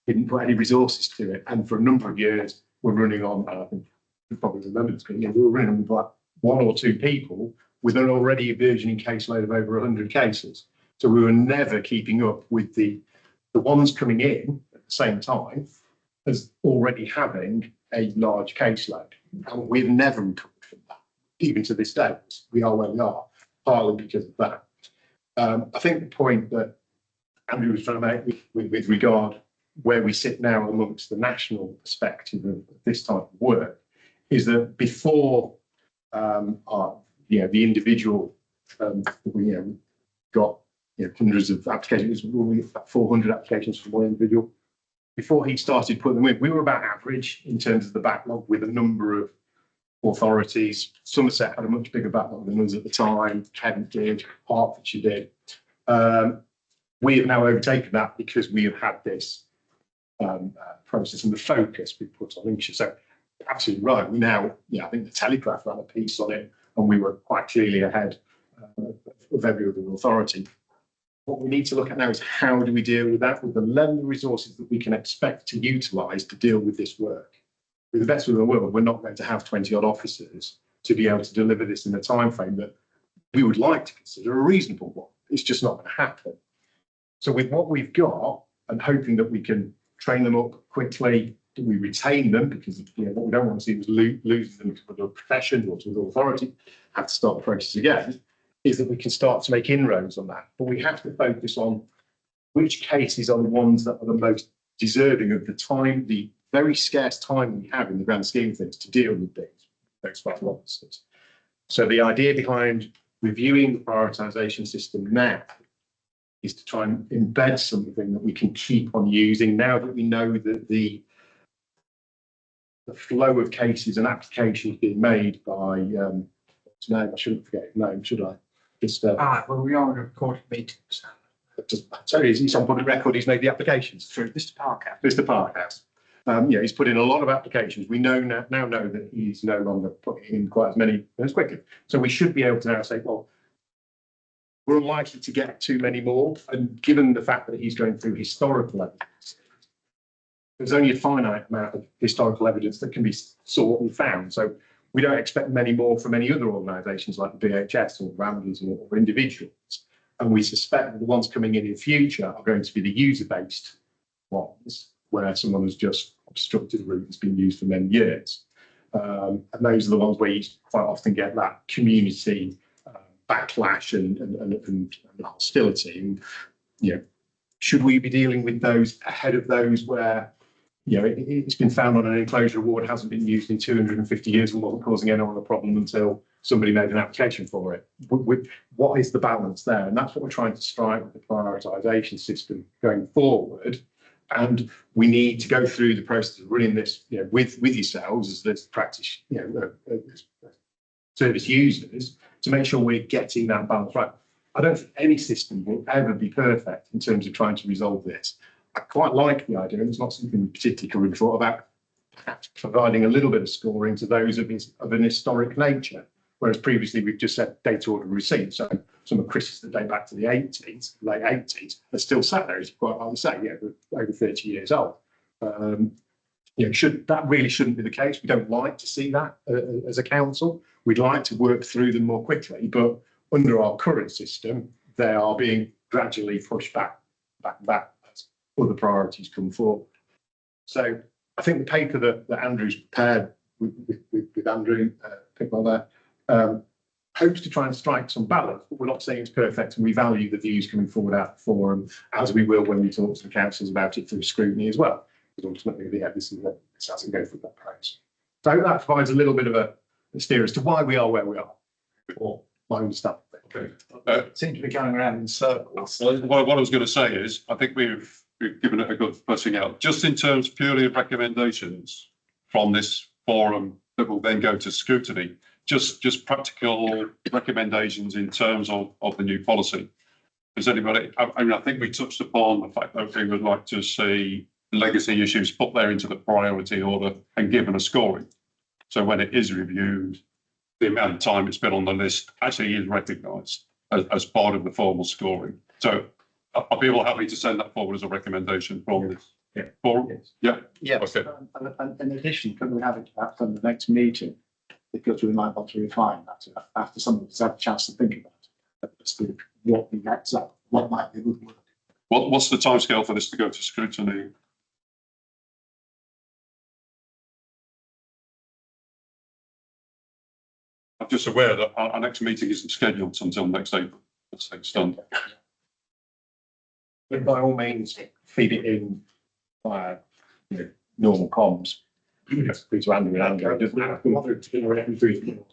didn't put any resources to it. And for a number of years, we're running on, I think you probably remember this, but we were running on like 1 or 2 people with an already burgeoning caseload of over 100 cases. So we were never keeping up with the ones coming in at the same time as already having a large caseload. And we've never recovered from that, even to this day. We are where we are, partly because of that. I think the point that Andrew was trying to make with regard where we sit now amongst the national perspective of this type of work is that before the individual got hundreds of applications, we got 400 applications from one individual. Before he started putting them in, we were about average in terms of the backlog with a number of authorities. Somerset had a much bigger backlog than us at the time. Kent did, Hertfordshire did. We have now overtaken that because we have had this process and the focus we put on Lincolnshire. So absolutely right. We now, I think the Telegraph ran a piece on it and we were quite clearly ahead of every other authority. What we need to look at now is how do we deal with that with the level of resources that we can expect to utilise to deal with this work. With the best of the world, we're not going to have 20 odd officers to be able to deliver this in a time frame that we would like to consider a reasonable one. It's just not going to happen. So with what we've got and hoping that we can train them up quickly, that we retain them, because what we don't want to see is lose them to the profession or to the authority, have to start the process again, is that we can start to make inroads on that. But we have to focus on which cases are the ones that are the most deserving of the time, the very scarce time we have in the grand scheme of things to deal with those 5 officers. So the idea behind reviewing the prioritisation system now is to try and embed something that we can keep on using now that we know that the the flow of cases and applications being made by, his name, I shouldn't forget his name, should I? Just, Well, we are in a recorded meeting, so sorry, he's on public record, he's made the applications. through Mr. Parker. Mr. Parkhouse. Yeah, he's put in a lot of applications. We now know that he's no longer putting in quite as many as quickly. So we should be able to now say, well, we're unlikely to get too many more. And given the fact that he's going through historical evidence, there's only a finite amount of historical evidence that can be sought and found. So we don't expect many more from any other organisations like the BHS or Ramblers or individuals. And we suspect that the ones coming in future are going to be the user-based ones, where someone has just obstructed a route that's been used for many years. And those are the ones where you quite often get that community backlash and hostility. And, you know, should we be dealing with those ahead of those where, you know, it's been found on an enclosure award, hasn't been used in 250 years and wasn't causing anyone a problem until somebody made an application for it? What is the balance there? And that's what we're trying to strike with the prioritisation system going forward. And we need to go through the process of running this, you know, with yourselves as this practice, you know, service users, to make sure we're getting that balance right. I don't think any system will ever be perfect in terms of trying to resolve this. I quite like the idea, and it's not something particularly currently thought about, perhaps providing a little bit of scoring to those of an historic nature, whereas previously we've just said data order receipt. So some of Chris's that date back to the 80s, late 80s, are still sat there, as you quite like to say, yeah, over 30 years old. You know, that really shouldn't be the case. We don't like to see that as a council. We'd like to work through them more quickly, but under our current system, they are being gradually pushed back as other priorities come forward. So I think the paper that Andrew's prepared with Andrew, people like that, hopes to try and strike some balance, but we're not saying it's perfect, and we value the views coming forward out of the forum, as we will when we talk to the councils about it through scrutiny as well. Because ultimately, yeah, this hasn't go through that process. So I hope that provides a little bit of a steer as to why we are where we are, or my understanding. Okay. Seem to be going around in circles. What I was going to say is, I think we've given it a good putting out, just in terms purely of recommendations from this forum that will then go to scrutiny. Just practical recommendations in terms of the new policy. Does anybody? I mean, I think we touched upon the fact that we would like to see legacy issues put there into the priority order and given a scoring. So when it is reviewed, the amount of time it's been on the list actually is recognised as part of the formal scoring. So are people happy to send that forward as a recommendation from this forum? Yeah. Yeah. Okay. And in addition, can we have it perhaps on the next meeting? Because we might want to refine that after somebody's had a chance to think about it. As to what the next up, what might be good work. What's the timescale for this to go to scrutiny? I'm just aware that our next meeting isn't scheduled until next April. That's done. But by all means, feed it in via normal comms. Through to Andrew and Andrew. It doesn't have to through.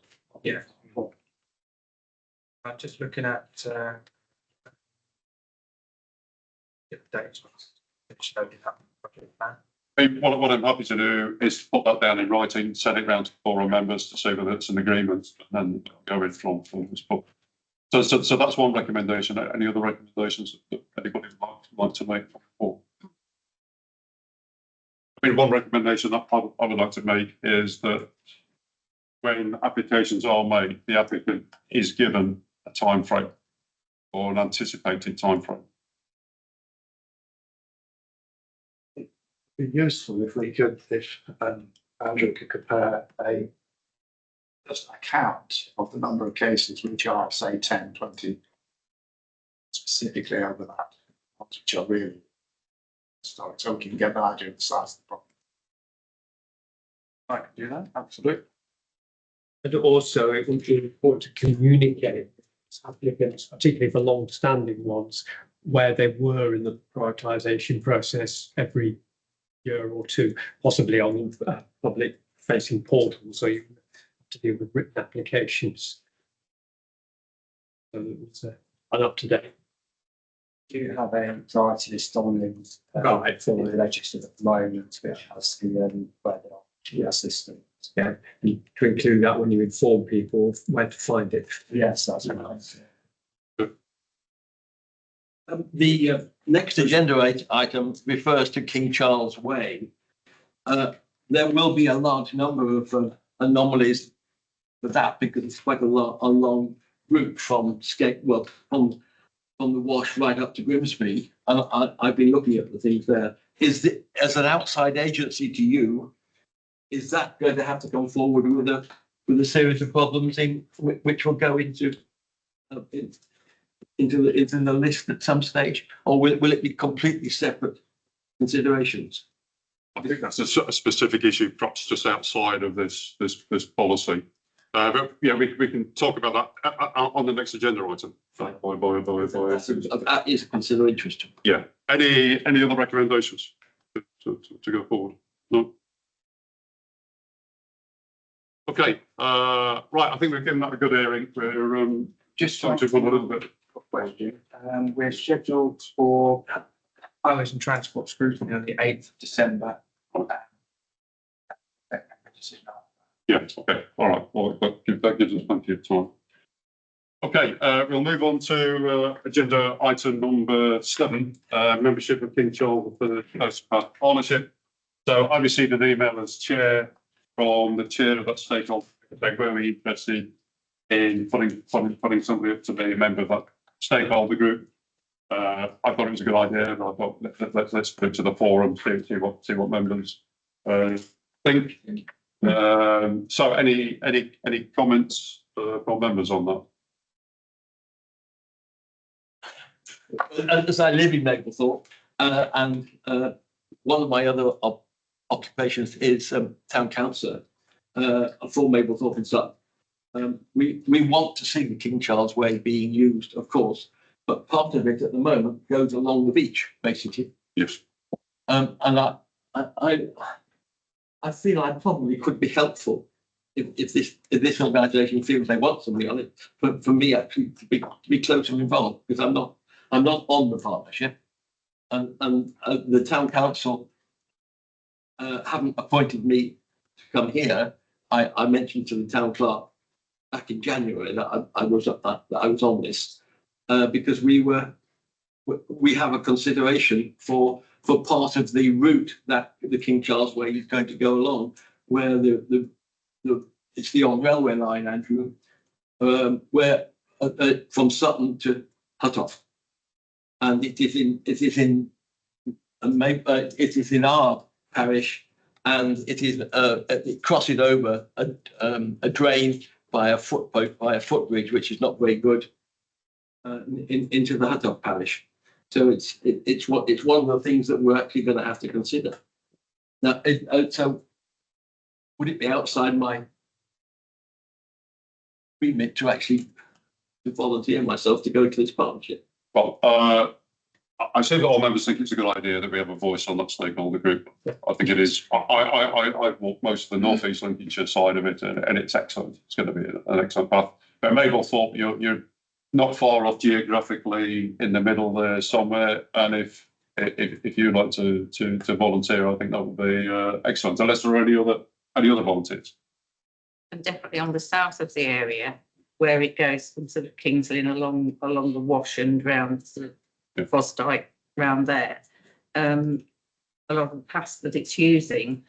Yeah. I'm just looking at the dates. What I'm happy to do is put that down in writing, send it round to forum members to see whether it's an agreement, and then go in from this book. So that's one recommendation. Any other recommendations that anybody would like to make? I mean, one recommendation that I would like to make is that when applications are made, the applicant is given a time frame or an anticipated time frame. It'd be useful if Andrew could compare just an account of the number of cases which are, say, 10, 20, specifically over that, which are really historic, so we can get an idea of the size of the problem. I can do that, absolutely. And also, it would be important to communicate to applicants, particularly for long-standing ones, where they were in the prioritisation process every year or two, possibly on public-facing portals, so you have to deal with written applications. So it's an up-to-date. Do you have a priority list on them for the registered at the moment, which has the where they are assistance. Yeah, and to include that when you inform people of where to find it. Yes, that's right. The next agenda item refers to King Charles Way. There will be a large number of anomalies for that because it's quite a long route from from the Wash right up to Grimsby. And I've been looking at the things there. As an outside agency to you, is that going to have to come forward with a series of problems which will go into the list at some stage, or will it be completely separate considerations? I think that's a specific issue, perhaps just outside of this policy. But yeah, we can talk about that on the next agenda item. That is a consider interest. Yeah. Any other recommendations to go forward? No. Okay. Right. I think we've given that a good airing. We're Just trying to run a little bit. question. We're scheduled for highways and transport scrutiny on the 8th of December. Yeah, okay, all right, well, that gives us plenty of time. Okay, we'll move on to agenda item number 7, membership of King Charles for the Coast Path Partnership. So I received an email as chair from the chair of that stakeholder. They're very interested in putting somebody up to be a member of that stakeholder group. I thought it was a good idea, and I thought let's put it to the forum, see what members think. So any comments from members on that? As I live in Maplethorpe, and one of my other occupations is town councillor for Maplethorpe and Sutton. We want to see the King Charles Way being used, of course, but part of it at the moment goes along the beach, basically. Yes. And I feel I probably could be helpful if this organisation feels they want somebody on it. For me, actually, to be closer involved, because I'm not on the partnership, and the town council haven't appointed me to come here. I mentioned to the town clerk back in January that I was on this because we have a consideration for part of the route that the King Charles Way is going to go along, where it's the old railway line, Andrew, where from Sutton to Huttoff, and it is in our parish, and it crosses over a drain by a footbridge, which is not very good, into the Huttoff parish. So it's one of the things that we're actually going to have to consider. Now, so would it be outside my remit to actually volunteer myself to go to this partnership? Well, I say that all members think it's a good idea that we have a voice on that stakeholder group. I think it is. I've walked most of the North East Lincolnshire side of it, and it's excellent. It's going to be an excellent path. But Maplethorpe, you're not far off geographically in the middle there somewhere. And if you'd like to volunteer, I think that would be excellent. Unless there are any other volunteers. And definitely on the south of the area, where it goes from sort of Kings Lynn along the Wash and round sort of Fosdyke round there. A lot of the paths that it's using,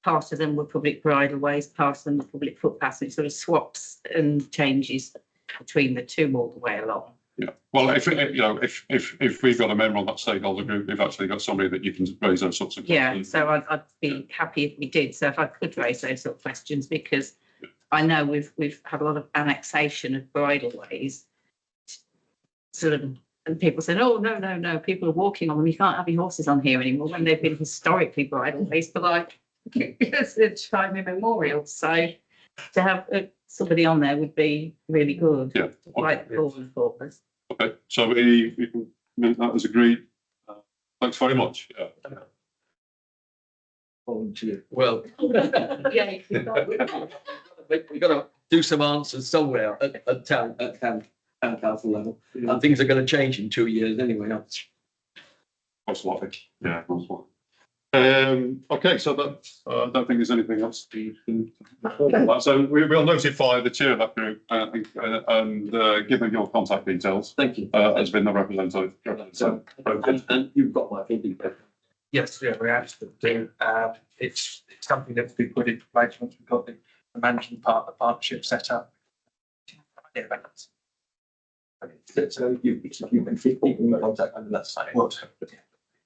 part of them were public bridleways, part of them were public footpaths. It sort of swaps and changes between the two all the way along. Yeah. Well, if we've got a member on that stakeholder group, we've actually got somebody that you can raise those sorts of questions. Yeah. So I'd be happy if we did. So if I could raise those sort of questions, because I know we've had a lot of annexation of bridleways, sort of, and people said, "Oh no, people are walking on them. You can't have your horses on here anymore," when they've been historically bridleways for like time immemorial. So to have somebody on there would be really good. Yeah. Quite important for us. Okay, so we can make that as agreed. Thanks very much. Yeah. Volunteer. Well, Yeah. we've got to do some answers somewhere at town council level, and things are going to change in 2 years anyway. Most likely. Yeah, most likely. Okay, so that, I don't think there's anything else to. So we'll notify the chair of that group, and give them your contact details, Thank you. as being the representative. So, and you've got my full details. Yes, yeah, we actually do. It's something that's been put into place once we've got the management part, the partnership set up. Yeah, thanks. So you can keep in contact and that's fine.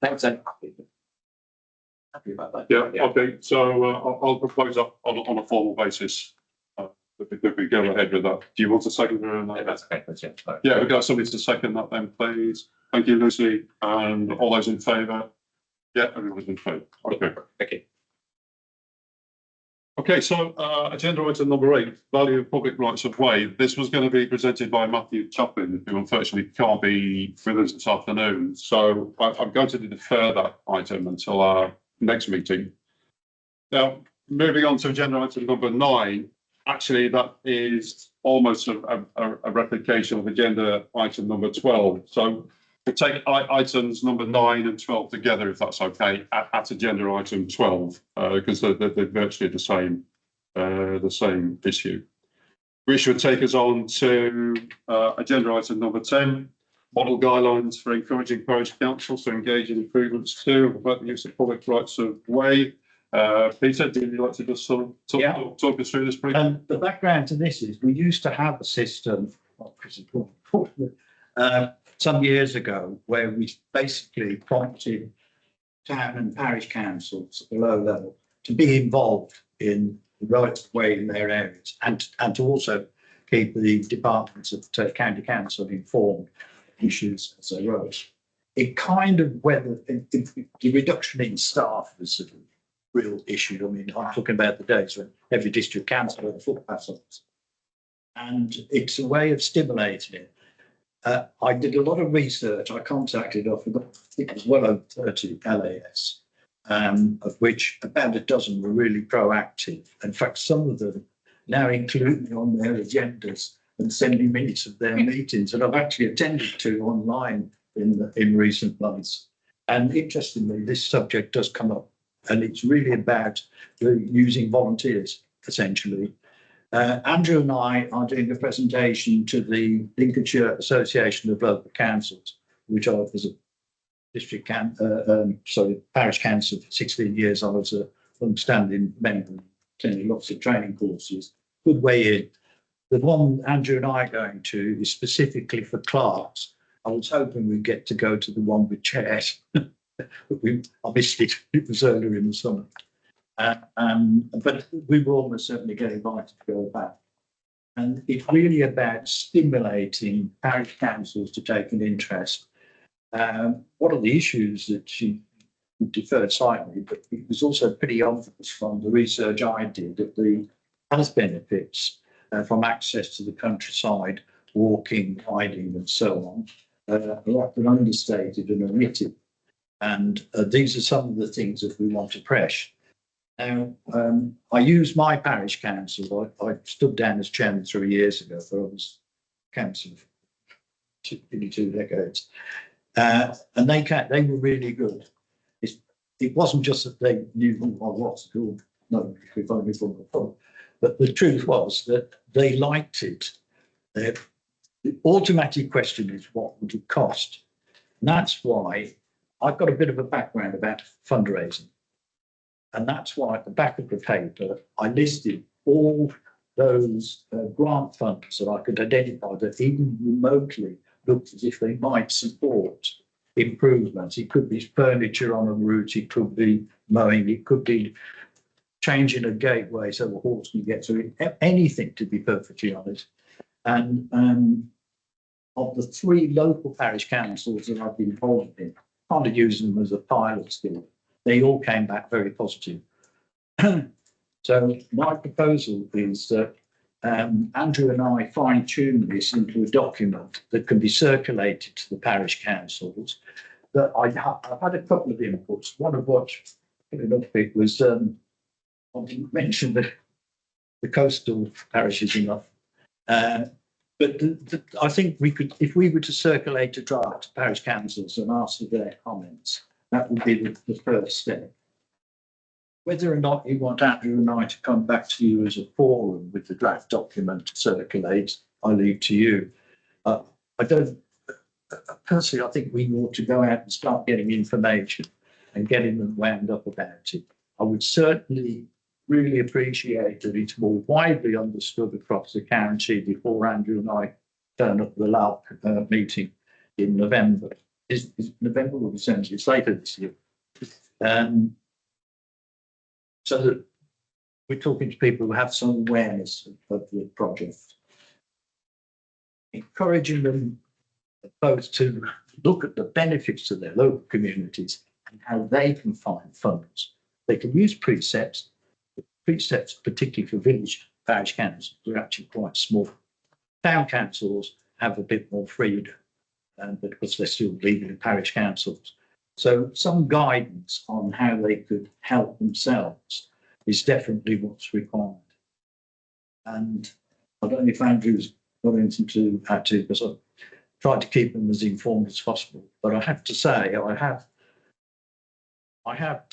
Thanks, Ed. Happy about that. Yeah, okay, so I'll propose that on a formal basis. That we go ahead with that. Do you want a second? That's okay. That's it. Yeah, we've got somebody to second that then, please. Thank you, Lucy, and all those in favour? Yeah, everyone's in favour. Okay. Okay. Okay, so agenda item number 8, value of public rights of way. This was going to be presented by Matthew Chaplin, who unfortunately can't be with us this afternoon. So I'm going to defer that item until our next meeting. Now, moving on to agenda item number 9, actually that is almost a replication of agenda item number 12. So we'll take items number 9 and 12 together, if that's okay, at agenda item 12, because they're virtually the same issue. Which would take us on to agenda item number 10, model guidelines for encouraging parish councils to engage in improvements to about the use of public rights of way. Peter, do you like to just sort of talk us through this, please? The background to this is we used to have a system, some years ago, where we basically prompted town and parish councils at the low level to be involved in the right way in their areas, and to also keep the departments of county council informed of issues as they arose. It kind of, whether the reduction in staff was a real issue. I mean, I'm talking about the days when every district council had a footpath officer, and it's a way of stimulating it. I did a lot of research. I contacted, I think it was well over 30 LAS, of which about a dozen were really proactive. In fact, some of them now include me on their agendas and send me minutes of their meetings, and I've actually attended 2 online in recent months. And interestingly, this subject does come up, and it's really about using volunteers, essentially. Andrew and I are doing a presentation to the Lincolnshire Association of Local Councils, which I was a parish council for 16 years. I was a long-standing member, attending lots of training courses. Good way in. The one Andrew and I are going to is specifically for clerks. I was hoping we'd get to go to the one with chairs, but I missed it. It was earlier in the summer. But we will almost certainly get invited to go back. And it's really about stimulating parish councils to take an interest. One of the issues that she deferred slightly, but it was also pretty obvious from the research I did, that the health benefits from access to the countryside, walking, riding and so on, are often understated and omitted. And these are some of the things that we want to press. Now, I use my parish council. I stood down as chairman 3 years ago, but I was councillor for nearly 2 decades. And they were really good. It wasn't just that they knew who I was, no, if only from the front, but the truth was that they liked it. The automatic question is, what would it cost? And that's why I've got a bit of a background about fundraising. And that's why at the back of the paper, I listed all those grant funds that I could identify that even remotely looked as if they might support improvements. It could be furniture on a route, it could be mowing, it could be changing a gateway so the horse can get through it, anything, to be perfectly honest. And of the 3 local parish councils that I've been involved in, kind of using them as a pilot still, they all came back very positive. So my proposal is that Andrew and I fine-tune this into a document that can be circulated to the parish councils. That I've had a couple of inputs. One of which, it was I didn't mention the coastal parishes enough. But I think we could, if we were to circulate a draft to parish councils and ask for their comments, that would be the first step. whether or not you want Andrew and I to come back to you as a forum with the draft document to circulate, I leave to you. I don't, personally, I think we ought to go out and start getting information and getting them wound up about it. I would certainly really appreciate that it's more widely understood across the county before Andrew and I turn up the LALP meeting in November. Is November or December? It's later this year. So that we're talking to people who have some awareness of the project. Encouraging them both to look at the benefits to their local communities and how they can find funds. They can use precepts, particularly for village parish councils, are actually quite small. Town councils have a bit more freedom, because they're still legally parish councils. So some guidance on how they could help themselves is definitely what's required. And I don't know if Andrew's got anything to add to, because I've tried to keep them as informed as possible. But I have to say, I have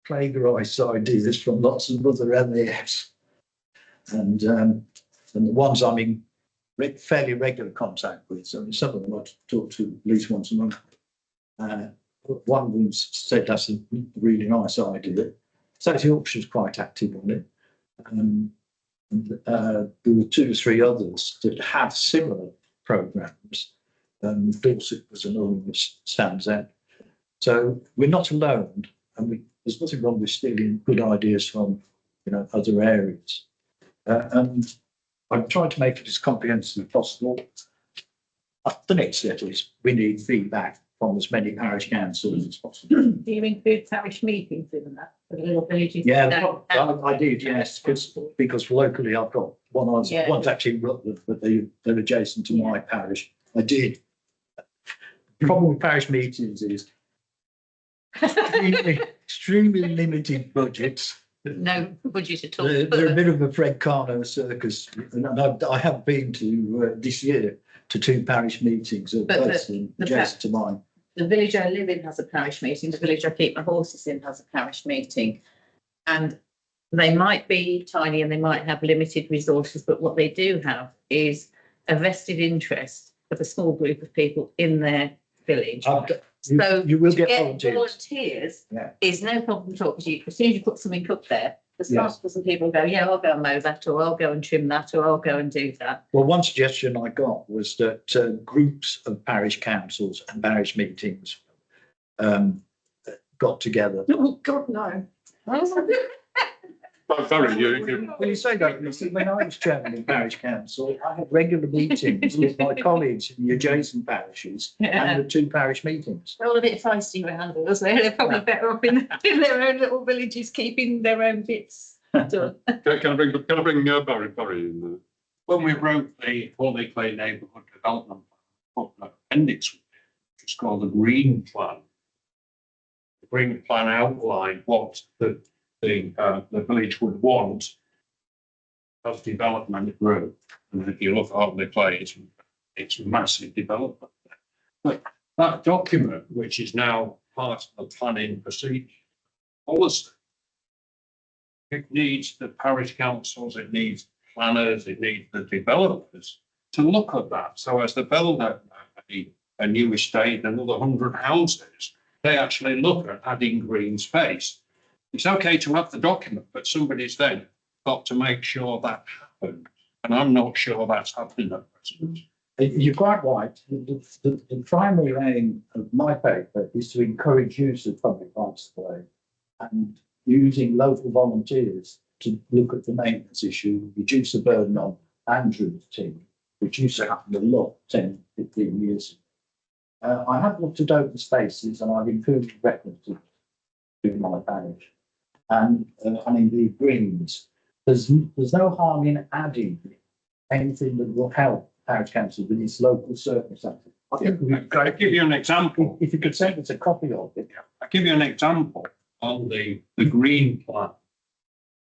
plagiarised ideas from lots of other LAFs, and the ones I'm in fairly regular contact with. So some of them I talk to at least once a month. One of them said that's a really nice idea. South Yorkshire's quite active on it. There were 2 or 3 others that have similar programmes. Dorset was another one that stands out. So we're not alone, and there's nothing wrong with stealing good ideas from other areas. And I've tried to make it as comprehensive as possible. The next step is we need feedback from as many parish councils as possible. Do you include parish meetings in that for the little villages? Yeah, I did, yes, because locally I've got one's actually in Rutland, but they're adjacent to my parish. I did. The problem with parish meetings is extremely limited budgets. No budget at all. They're a bit of a Fred Carno circus. And I have been to this year to 2 parish meetings adjacent to mine. The village I live in has a parish meeting. The village I keep my horses in has a parish meeting. And they might be tiny and they might have limited resources, but what they do have is a vested interest of a small group of people in their village. So you will to get volunteers volunteers. is no problem at all, because as soon as you put something up there, there's multiple people go, yeah, I'll go and mow that, or I'll go and trim that, or I'll go and do that. Well, one suggestion I got was that groups of parish councils and parish meetings got together. Oh, God, no. But very, you, Well, you say that, you see, when I was chairman of parish council, I had regular meetings with my colleagues in the adjacent parishes and the 2 parish meetings. They're all a bit feisty around us. They're probably better off in their own little villages, keeping their own bits done. can I bring Barry in there? When we wrote the Hawley Clay Neighbourhood Development Plan, put an appendix, which is called the Green Plan. The Green Plan outlined what the village would want as development grew. And if you look at Hawley Clay, it's massive development. But that document, which is now part of the planning procedure policy, it needs the parish councils, it needs planners, it needs the developers to look at that. So as they build a new estate, another 100 houses, they actually look at adding green space. It's okay to have the document, but somebody's then got to make sure that happens. And I'm not sure that's happening at present. You're quite right. The primary aim of my paper is to encourage use of public rights of way and using local volunteers to look at the maintenance issue, reduce the burden on Andrew's team, which used to happen a lot 10, 15 years ago. I have looked at open spaces and I've included references to my parish. And indeed greens. There's no harm in adding anything that will help parish council with its local circumstances. I think I'll give you an example. if you could send us a copy of it. I'll give you an example on the Green Plan.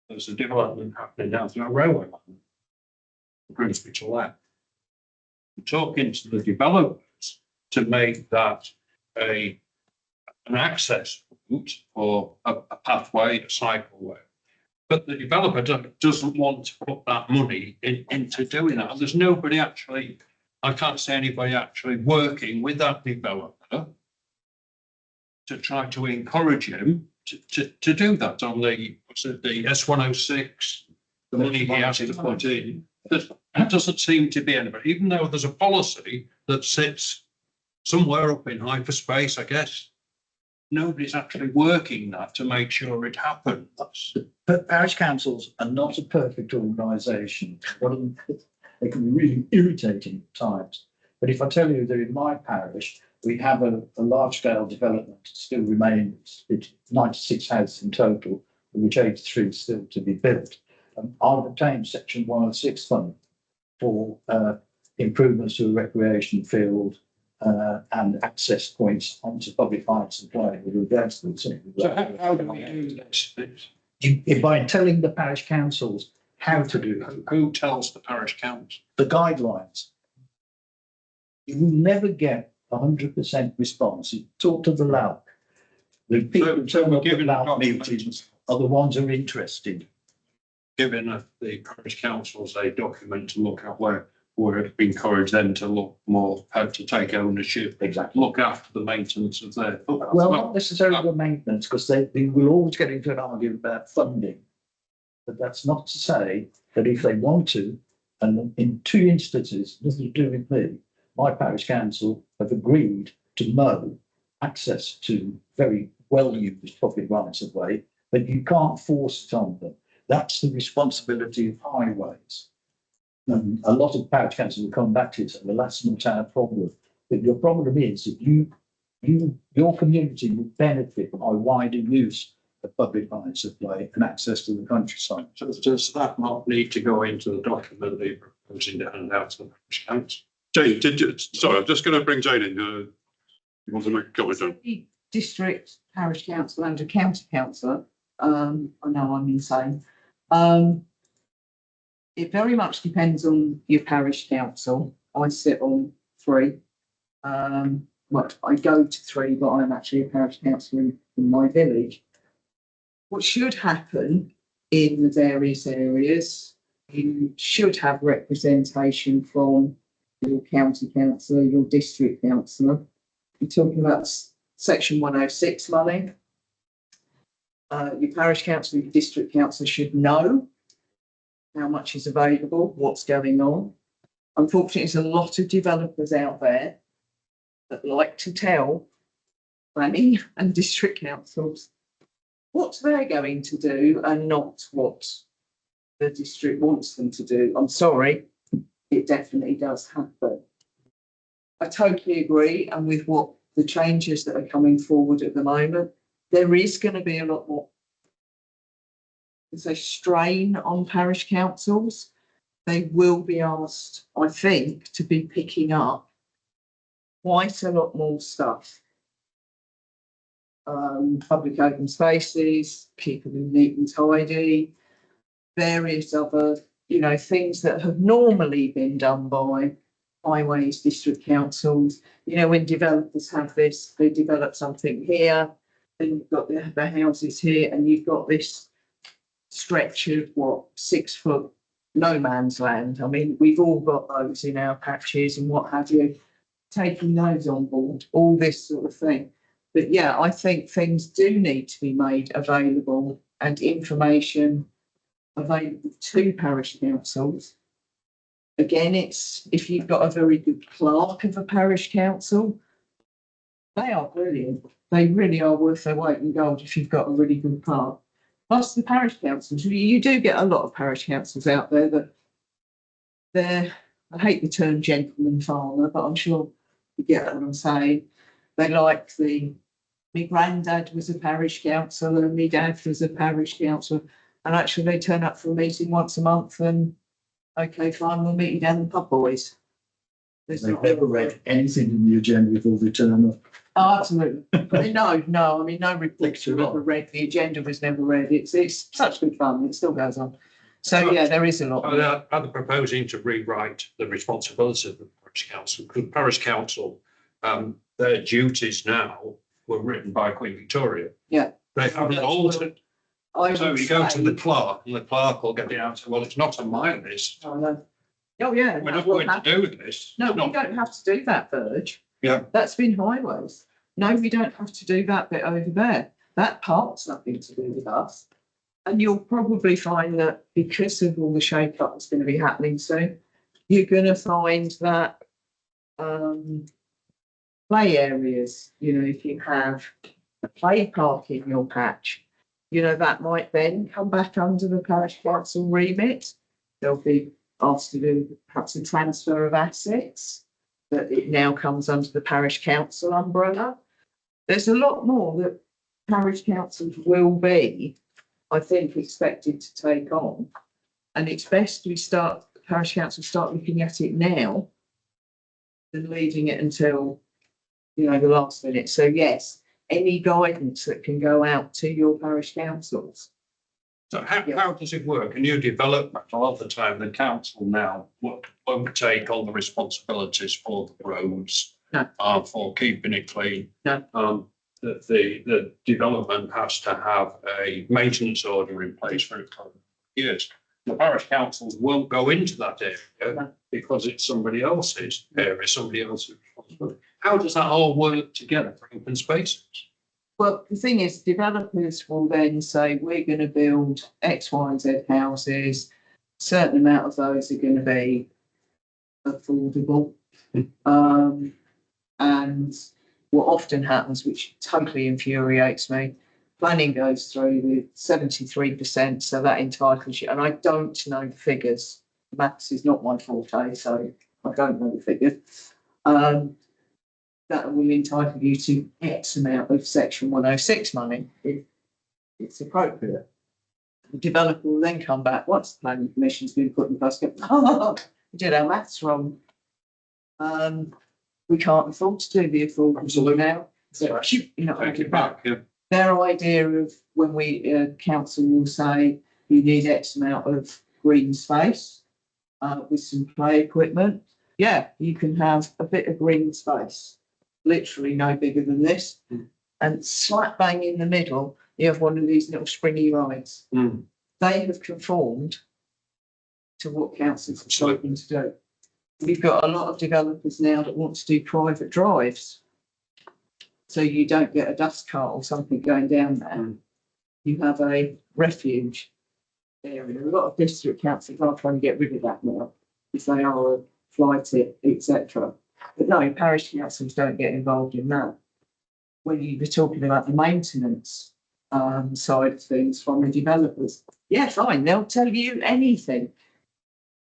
There's a development happening down through a railway line. Grimsby to that. We're talking to the developers to make that a an access route or a pathway, a cycleway. But the developer doesn't want to put that money into doing that. And there's nobody actually, I can't see anybody actually working with that developer to try to encourage him to do that on the S106, the money he has to put in. There doesn't seem to be anybody, even though there's a policy that sits somewhere up in hyperspace, I guess. Nobody's actually working that to make sure it happens. But parish councils are not a perfect organisation. They can be really irritating at times. But if I tell you that in my parish, we have a large scale development still remains, it's 96 houses in total, of which 83 still to be built. I've obtained section 106 funding for improvements to a recreation field and access points onto public light supply with regards to So how do we do this? by telling the parish councils how to do it. Who tells the parish council? The guidelines. You will never get 100% response. You talk to the LALC. The people who turn up at LALC meetings are the ones who are interested. Giving the parish councils a document to look at where we encourage them to look more, how to take ownership, Exactly. look after the maintenance of their. Well, not necessarily the maintenance, because they will always get into an argument about funding. But that's not to say that if they want to, and in 2 instances, nothing to do with me, my parish council have agreed to mow access to very well used public rights of way, but you can't force it on them. That's the responsibility of highways. And a lot of parish councils will come back to it and say, well, that's not our problem. But your problem is that your community will benefit by wider use of public rights of way and access to the countryside. So does that not need to go into the document that you're proposing to hand out to the parish council? Jane, sorry, I'm just going to bring Jane in. You want to make a comment on? The district, parish council and a county councillor, I know I'm insane. It very much depends on your parish council. I sit on 3. Well, I go to 3, but I'm actually a parish councillor in my village. What should happen in the various areas, you should have representation from your county councillor, your district councillor. You're talking about section 106 money. Your parish council, your district council should know how much is available, what's going on. Unfortunately, there's a lot of developers out there that like to tell planning and district councils what they're going to do and not what the district wants them to do. I'm sorry, it definitely does happen. I totally agree, and with what the changes that are coming forward at the moment, there is going to be a lot more, there's a strain on parish councils. They will be asked, I think, to be picking up quite a lot more stuff. Public open spaces, keeping neat and tidy, various other, things that have normally been done by highways, district councils. When developers have this, they develop something here, then you've got the houses here, and you've got this stretch of 6 foot no man's land. I mean, we've all got those in our patches and what have you, taking those on board, all this sort of thing. But yeah, I think things do need to be made available and information available to parish councils. Again, it's if you've got a very good clerk of a parish council, they are brilliant. They really are worth their weight in gold if you've got a really good clerk. Plus the parish councils, you do get a lot of parish councils out there that they're, I hate the term gentleman farmer, but I'm sure you get what I'm saying. They like my granddad was a parish councillor, and my dad was a parish councillor, and actually they turn up for a meeting once a month and okay, fine, we'll meet you down in Pub Boys. They've never read anything in the agenda before they turn up. Oh, absolutely. No, I mean, no reports were ever read. The agenda was never read. It's such good fun. It still goes on. So yeah, there is a lot. Are they proposing to rewrite the responsibility of the parish council? Because parish council, their duties now were written by Queen Victoria. Yeah. They haven't altered. I So would you go to say- the clerk and the clerk will get the answer, well, it's not on my list. Oh, no. Oh, yeah. We're that not will going to happen. do with this. No, It's we not- don't have to do that, Verge. Yeah. That's been highways. No, we don't have to do that bit over there. That part's nothing to do with us. And you'll probably find that because of all the shake-up that's going to be happening soon, you're going to find that play areas, you know, if you have a play park in your patch, you know, that might then come back under the parish council remit. They'll be asked to do perhaps a transfer of assets, that it now comes under the parish council umbrella. There's a lot more that parish councils will be, I think, expected to take on. And it's best we start, parish councils start looking at it now than leaving it until, you know, the last minute. So yes, any guidance that can go out to your parish councils. So how does it work? A new development, a lot of the time, the council now won't take on the responsibilities for the roads. No. For keeping it clean. No. The development has to have a maintenance order in place for a couple of years. The parish councils won't go into that area No. because it's somebody else's area, somebody else's responsibility. How does that all work together for open spaces? Well, the thing is, developers will then say, we're going to build X, Y, and Z houses. A certain amount of those are going to be affordable. And what often happens, which totally infuriates me, planning goes through with 73%, so that entitles you. And I don't know the figures. Maths is not my forte, so I don't know the figures. That will entitle you to X amount of Section 106 money if it's appropriate. The developer will then come back once the planning permission's been put in place. Go, oh, we did our maths wrong. We can't afford to do the affordable now. So, you know, Take it back, yeah. their idea of when we council will say you need X amount of green space with some play equipment. Yeah, you can have a bit of green space, literally no bigger than this, and slap bang in the middle, you have one of these little springy rides. They have conformed to what councils are trying to do. We've got a lot of developers now that want to do private drives. So you don't get a dust cart or something going down there. You have a refuge area. A lot of district councils are trying to get rid of that now, if they are a fly tip, etc. But no, parish councils don't get involved in that. When you were talking about the maintenance side of things from the developers, yeah, fine, they'll tell you anything.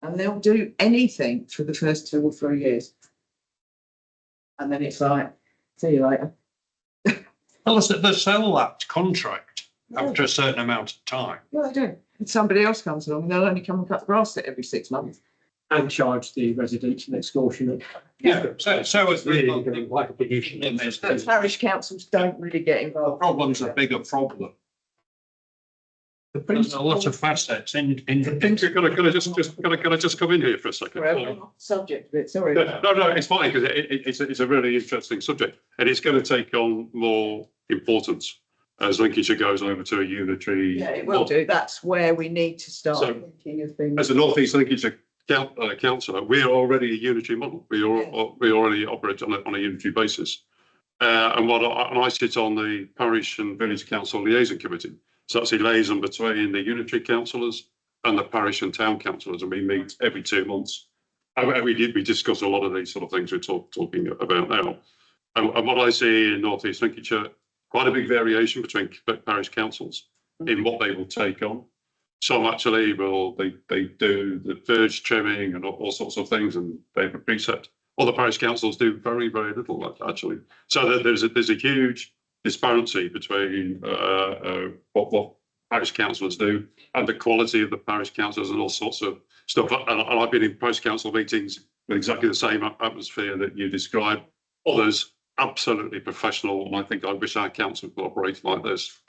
And they'll do anything for the first 2 or 3 years. And then it's like, see you later. Well, they sell that contract after a certain amount of time. Yeah, they do. And somebody else comes along and they'll only come and cut the grass every 6 months. And charge the residents an extortionate. Yeah, so it's Really really getting quite a big issue. in this. But parish councils don't really get The involved. problem's a bigger problem. There's a lot of facets in. Can I just come in here for a second? Subject of it, sorry. No, it's fine because it's a really interesting subject and it's going to take on more importance as Lincolnshire goes over to a unitary. Yeah, it will do. That's where we need to start So, thinking of things. As a North East Lincolnshire councillor, we're already a unitary model. We already operate on a unitary basis. And I sit on the Parish and Village Council Liaison Committee. So that's a liaison between the unitary councillors and the parish and town councillors, and we meet every 2 months. And we discuss a lot of these sort of things we're talking about now. And what I see in North East Lincolnshire, quite a big variation between parish councils in what they will take on. Some actually they do the verge trimming and all sorts of things, and they have a preset. Other parish councils do very, very little actually. So there's a huge disparity between what parish councillors do and the quality of the parish councillors and all sorts of stuff. And I've been in parish council meetings with exactly the same atmosphere that you described. Others absolutely professional, and I think I wish our council could operate like this.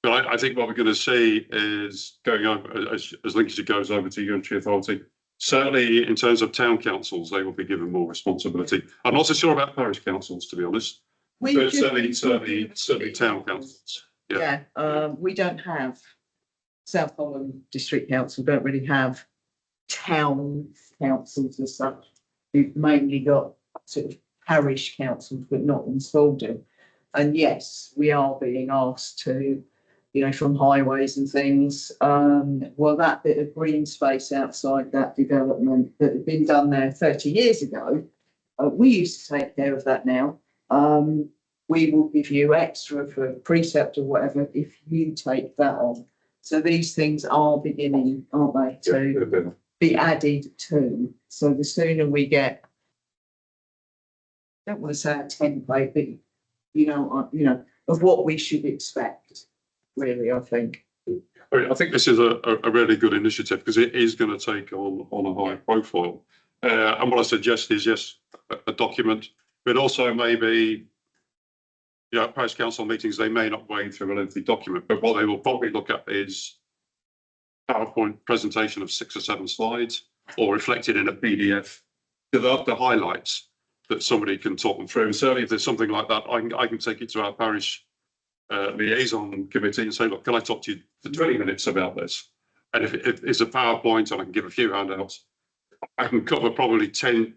But I think what we're going to see is going over as Lincolnshire goes over to unitary authority. Certainly, in terms of town councils, they will be given more responsibility. I'm not so sure about parish councils, to be honest. We But just- certainly town councils. Yeah. We don't have, South Holland District Council don't really have town councils as such. We've mainly got sort of parish councils, but not installed in. And yes, we are being asked to, you know, from highways and things, well, that bit of green space outside that development that had been done there 30 years ago, we used to take care of that now. We will give you extra for precept or whatever if you take that on. So these things are beginning, aren't they, to be added to. So the sooner we get, I don't want to say a template, but you know, of what we should expect, really, I think. I think this is a really good initiative because it is going to take on a high profile. And what I suggest is, yes, a document, but also maybe, you know, at parish council meetings, they may not wade through a lengthy document, but what they will probably look at is PowerPoint presentation of 6 or 7 slides or reflected in a PDF, the highlights that somebody can talk them through. And certainly if there's something like that, I can take it to our parish liaison committee and say, look, can I talk to you for 20 minutes about this? And if it's a PowerPoint and I can give a few handouts, I can cover probably 10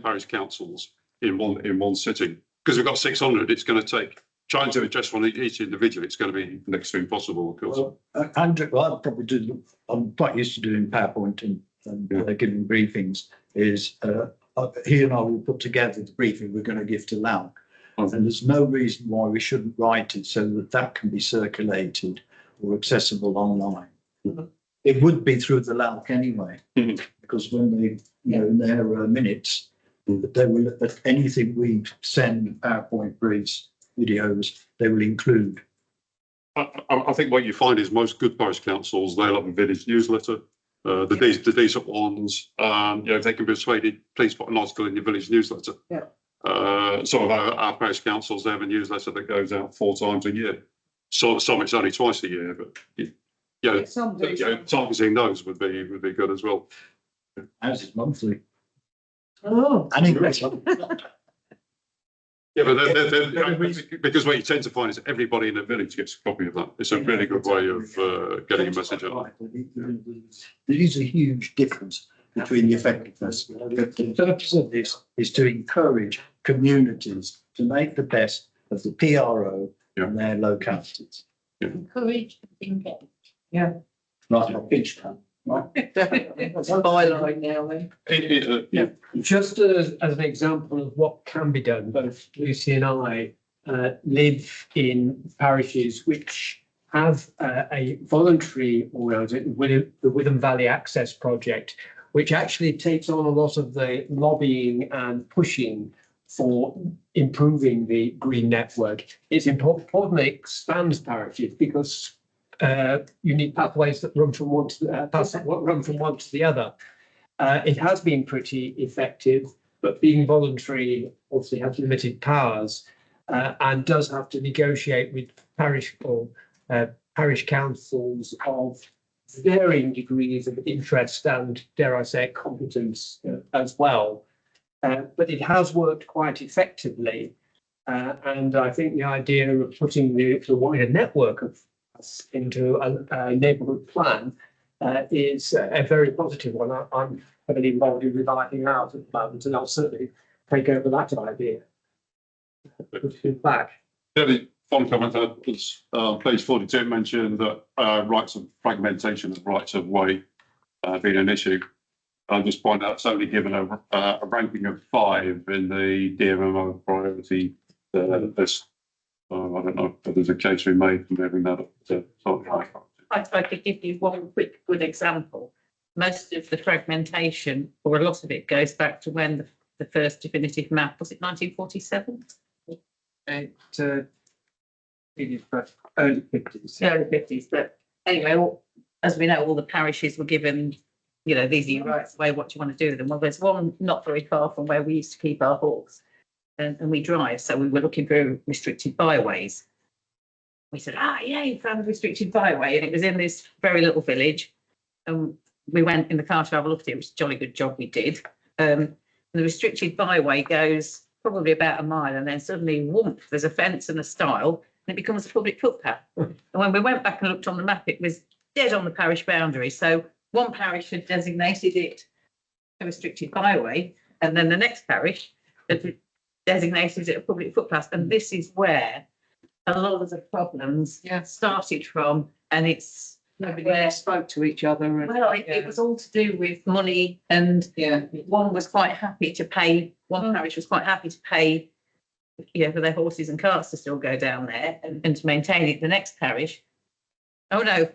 parish councils in one sitting. Because we've got 600, it's going to take, trying to address one each individual, it's going to be next to impossible, of course. Well, Andrew, well, I'll probably do, I'm quite used to doing PowerPoint and giving briefings, is he and I will put together the briefing we're going to give to Lau. And there's no reason why we shouldn't write it so that that can be circulated or accessible online. It would be through the LALC anyway, because when they, you know, in their minutes, they will, anything we send, PowerPoint briefs, videos, they will include. I think what you find is most good parish councils, they'll have a village newsletter. The decent ones, you know, if they can be persuaded, please put an article in your village newsletter. Some of our parish councils, they have a newsletter that goes out 4 times a year. So some it's only twice a year, but targeting those would be good as well. Ours is monthly. Oh. And English. Yeah, but because what you tend to find is everybody in the village gets a copy of that. It's a really good way of getting a message out. There is a huge difference between the effectiveness. The purpose of this is to encourage communities to make the best of the PRO and their localities. Encourage and engage. Yeah. Right, I'll pitch that. Definitely. That's a byline now, then. Just as an example of what can be done, both Lucy and I live in parishes which have a voluntary organisation, the Witham Valley Access Project, which actually takes on a lot of the lobbying and pushing for improving the green network. It's important it expands parishes because you need pathways that run from one to the other. It has been pretty effective, but being voluntary obviously has limited powers and does have to negotiate with parish councils of varying degrees of interest and, dare I say, competence as well. But it has worked quite effectively. And I think the idea of putting the wider network of us into a neighbourhood plan is a very positive one. I'm heavily involved in revising out at the moment, and I'll certainly take over that idea. Back. Yeah, the one comment was page 42 mentioned that rights of fragmentation and rights of way being an issue. I'll just point out it's only given a ranking of 5 in the DMMO priority list. I don't know if there's a case we made from having that up to something like that. I could give you one quick good example. Most of the fragmentation, or a lot of it, goes back to when the first definitive map, was it 1947? It is early 50s. Early 50s, but anyway, as we know, all the parishes were given, you know, these are your rights away, what do you want to do with them? Well, there's one not very far from where we used to keep our horse, and we drive, so we were looking for restricted byways. We said, you found a restricted byway, and it was in this very little village. And we went in the car to have a look at it. It was a jolly good job we did. The restricted byway goes probably about a mile, and then suddenly, whoomp, there's a fence and a stile, and it becomes a public footpath. And when we went back and looked on the map, it was dead on the parish boundary. So one parish had designated it a restricted byway, and then the next parish had designated it a public footpath. And this is where a lot of the problems started from, and it's Nobody spoke to each other. And, well, it was all to do with money, and one was quite happy to pay. One parish was quite happy to pay, for their horses and carts to still go down there and to maintain it. The next parish, oh no,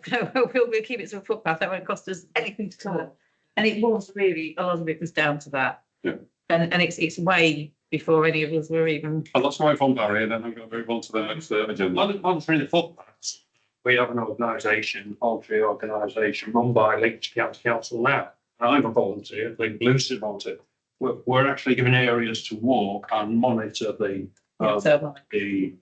we'll keep it as a footpath. That won't cost us anything at all. And it was really, a lot of it was down to that. Yeah. And it's way before any of us were even. And let's move on, Barry, and then I'm going to move on to the next agenda. On through the footpaths, we have an organisation, voluntary organisation run by Lincolnshire County Council now. And I'm a volunteer, the inclusive volunteer. We're actually given areas to walk and monitor the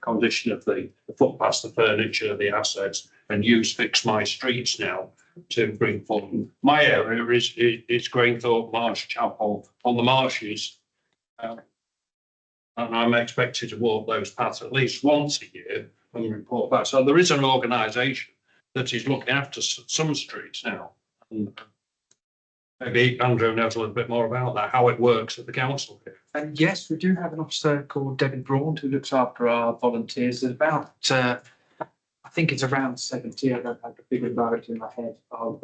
condition of the footpaths, the furniture, the assets, and use Fix My Streets now to bring forward. My area is Greenthorpe Marsh Chapel on the marshes. And I'm expected to walk those paths at least once a year and report back. So there is an organisation that is looking after some streets now. And maybe Andrew knows a little bit more about that, how it works at the council here. And yes, we do have an officer called Debbie Braun who looks after our volunteers. There's about, I think it's around 70, I don't have the figure right in my head, of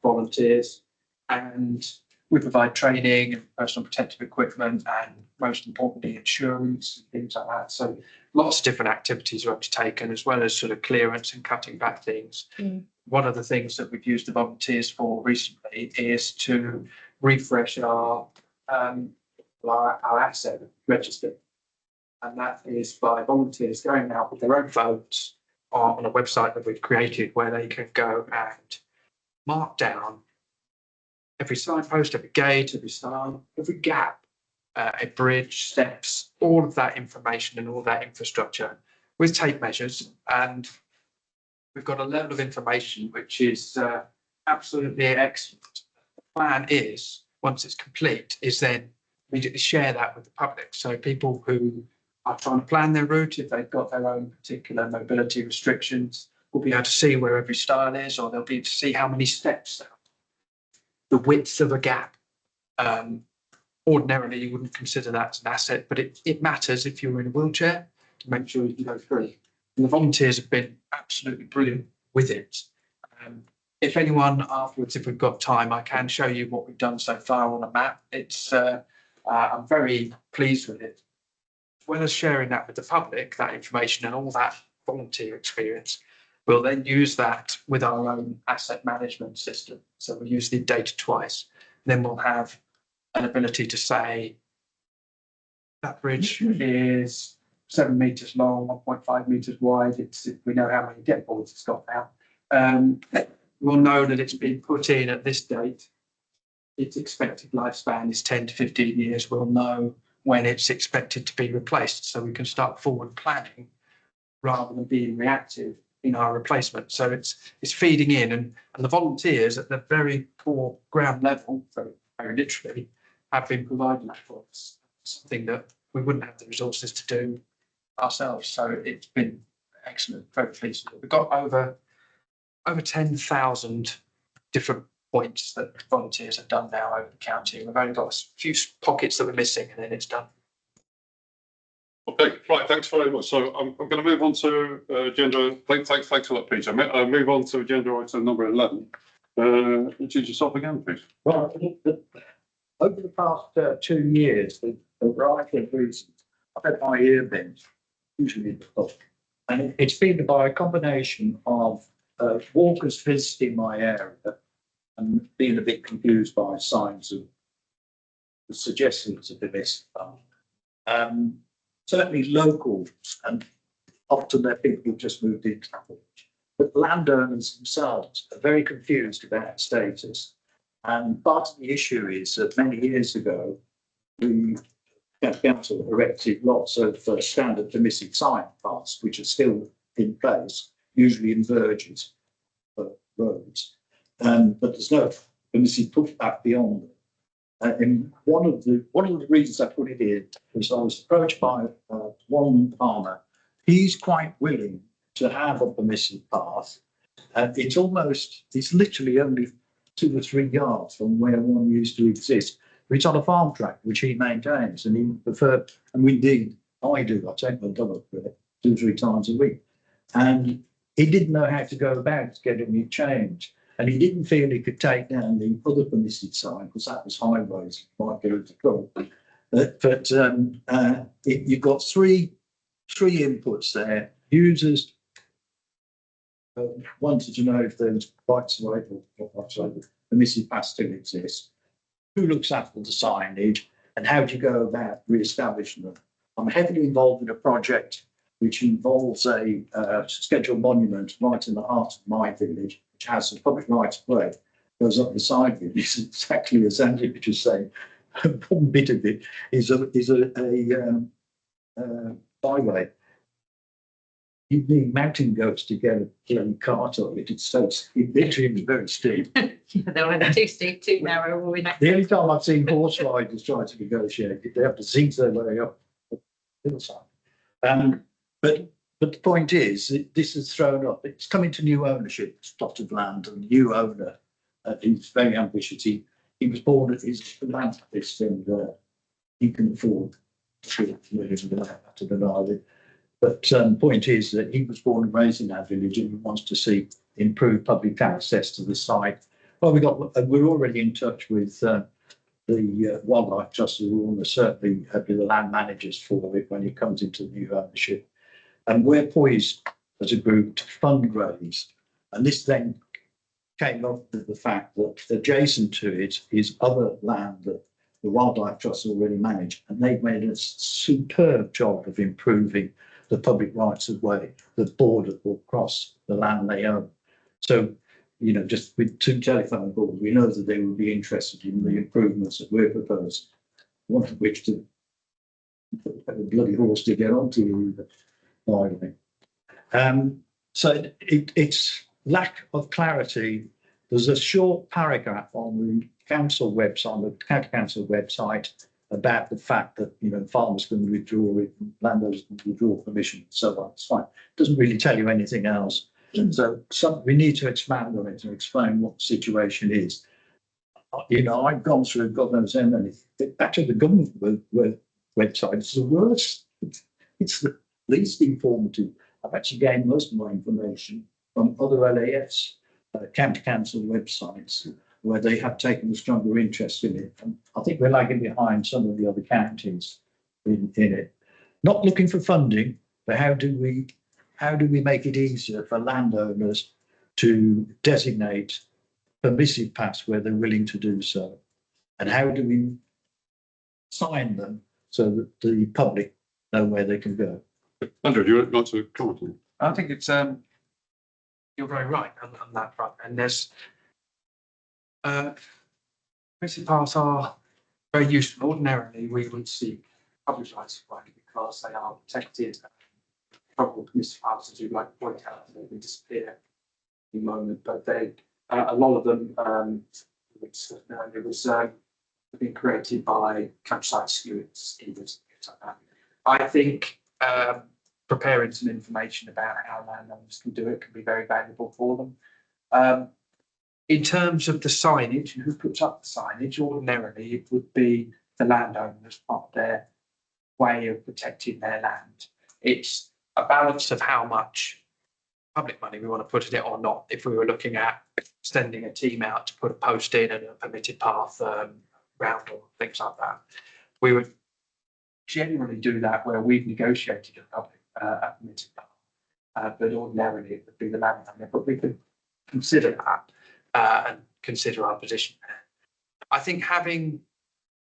volunteers. And we provide training and personal protective equipment and most importantly, insurance and things like that. So lots of different activities are undertaken as well as sort of clearance and cutting back things. One of the things that we've used the volunteers for recently is to refresh our asset register. And that is by volunteers going out with their own phones on a website that we've created where they can go and mark down every signpost, every gate, every sign, every gap, a bridge, steps, all of that information and all that infrastructure with tape measures. And we've got a level of information which is absolutely excellent. The plan is, once it's complete, is then immediately share that with the public. So people who are trying to plan their route, if they've got their own particular mobility restrictions, will be able to see where every stile is, or they'll be able to see how many steps, the width of a gap. Ordinarily, you wouldn't consider that as an asset, but it matters if you're in a wheelchair to make sure you can go through. And the volunteers have been absolutely brilliant with it. If anyone afterwards, if we've got time, I can show you what we've done so far on a map. It's I'm very pleased with it. As well as sharing that with the public, that information and all that volunteer experience, we'll then use that with our own asset management system. So we'll use the data twice. Then we'll have an ability to say that bridge is 7 meters long, 1.5 meters wide. We know how many deadboards it's got now. We'll know that it's been put in at this date. Its expected lifespan is 10 to 15 years. We'll know when it's expected to be replaced, so we can start forward planning rather than being reactive in our replacement. So it's feeding in, and the volunteers at the very core ground level, very literally, have been providing that for us. Something that we wouldn't have the resources to do ourselves. So it's been excellent, very pleased. We've got over 10,000 different points that volunteers have done now over the county. We've only got a few pockets that we're missing, and then it's done. Okay, right, thanks very much. So I'm going to move on to agenda. Thanks a lot, Peter. Move on to agenda item number 11. Introduce yourself again, please. Well, over the past 2 years, for a variety of reasons, I've had my ear bent, usually in the foot. And it's been by a combination of walkers visiting my area and being a bit confused by signs of the suggestions of the missing path. Certainly locals, and often they're people who've just moved into the village, but landowners themselves are very confused about status. And part of the issue is that many years ago, the council erected lots of standard permissive sign paths, which are still in place, usually in verges of roads. But there's no permissive pushback beyond them. And one of the reasons I put it in was I was approached by one farmer. He's quite willing to have a permissive path. It's literally only 2 or 3 yards from where one used to exist. But it's on a farm track which he maintains, and he prefer. And indeed, I do. I take my dog up there 2 or 3 times a week, and he didn't know how to go about getting it changed. And he didn't feel he could take down the other permitted sign because that was highways, might go into trouble. You've got three inputs there. Users wanted to know if there was rights of way or permitted path still exists. Who looks after the signage, and how do you go about re-establishing them? I'm heavily involved in a project which involves a scheduled monument right in the heart of my village, which has a public right of way, goes up the side of it. It's exactly as Andy was just saying. One bit of it is a byway. You need mountain goats to get a cart on it. It's literally very steep. They're either too steep, too narrow, or The only time I've seen horse riders try to negotiate it, they have to zig their way up the hillside. But the point is, this is thrown up. It's coming to new ownership. It's plot of land, and the new owner is very ambitious. He was born at his philanthropist, and he can afford to deny it. But the point is that he was born and raised in that village, and he wants to see improved public access to the site. Well, we're already in touch with the Wildlife Trust, who will almost certainly be the land managers for it when it comes into new ownership. And we're poised as a group to fundraise. And this then came up with the fact that adjacent to it is other land that the Wildlife Trust already manage. And they've made a superb job of improving the public rights of way that border will cross the land they own. So, just with 2 telephone calls, we know that they will be interested in the improvements that we're proposing, one of which to put a bloody horse to get onto the highway. So it's lack of clarity. There's a short paragraph on the council website, the county council website, about the fact that farmers can withdraw it, landowners can withdraw permission, and so on. It's fine. It doesn't really tell you anything else. So we need to expand on it and explain what the situation is. I've gone through God knows how many. Actually, the government website is the worst. It's the least informative. I've actually gained most of my information from other LAFs, county council websites, where they have taken a stronger interest in it. And I think we're lagging behind some of the other counties in it. Not looking for funding, but how do we make it easier for landowners to designate permissive paths where they're willing to do so? And how do we sign them so that the public know where they can go? Andrew, do you want to comment on? I think it's you're very right on that front. And there's permissive paths are very useful. Ordinarily, we would seek public rights of way because they are protected. Probably permissive paths, as you like point out, they disappear in a moment, but they a lot of them it was been created by countryside stewards in this like that. I think preparing some information about how landowners can do it can be very valuable for them. In terms of the signage and who puts up the signage, ordinarily it would be the landowner as part of their way of protecting their land. It's a balance of how much public money we want to put in it or not. If we were looking at sending a team out to put a post in and a permitted path round or things like that, we would generally do that where we've negotiated a permitted path. But ordinarily it would be the landowner. But we could consider that and consider our position there. I think having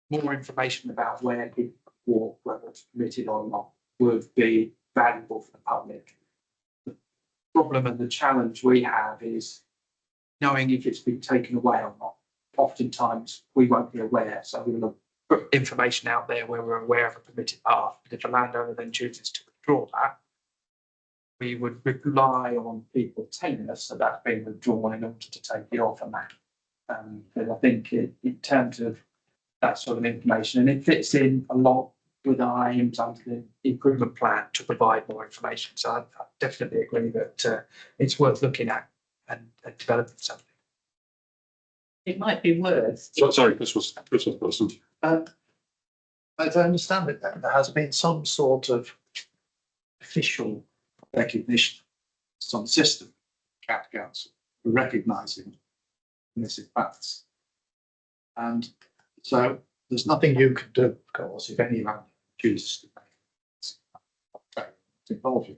more information about where people walk, whether it's permitted or not, would be valuable for the public. The problem and the challenge we have is knowing if it's been taken away or not. Oftentimes we won't be aware, so we will put information out there where we're aware of a permitted path. But if the landowner then chooses to withdraw that, we would rely on people telling us that that's been withdrawn in order to take it off a map. And I think in terms of that sort of information, and it fits in a lot with our aims under the improvement plan to provide more information. So I definitely agree that it's worth looking at and developing something. It might be worth. So, sorry, this was person. As I understand it, then, there has been some sort of official recognition, some system, County Council, for recognising permissive paths. And so there's nothing you can do, of course, if anyone chooses to involve you.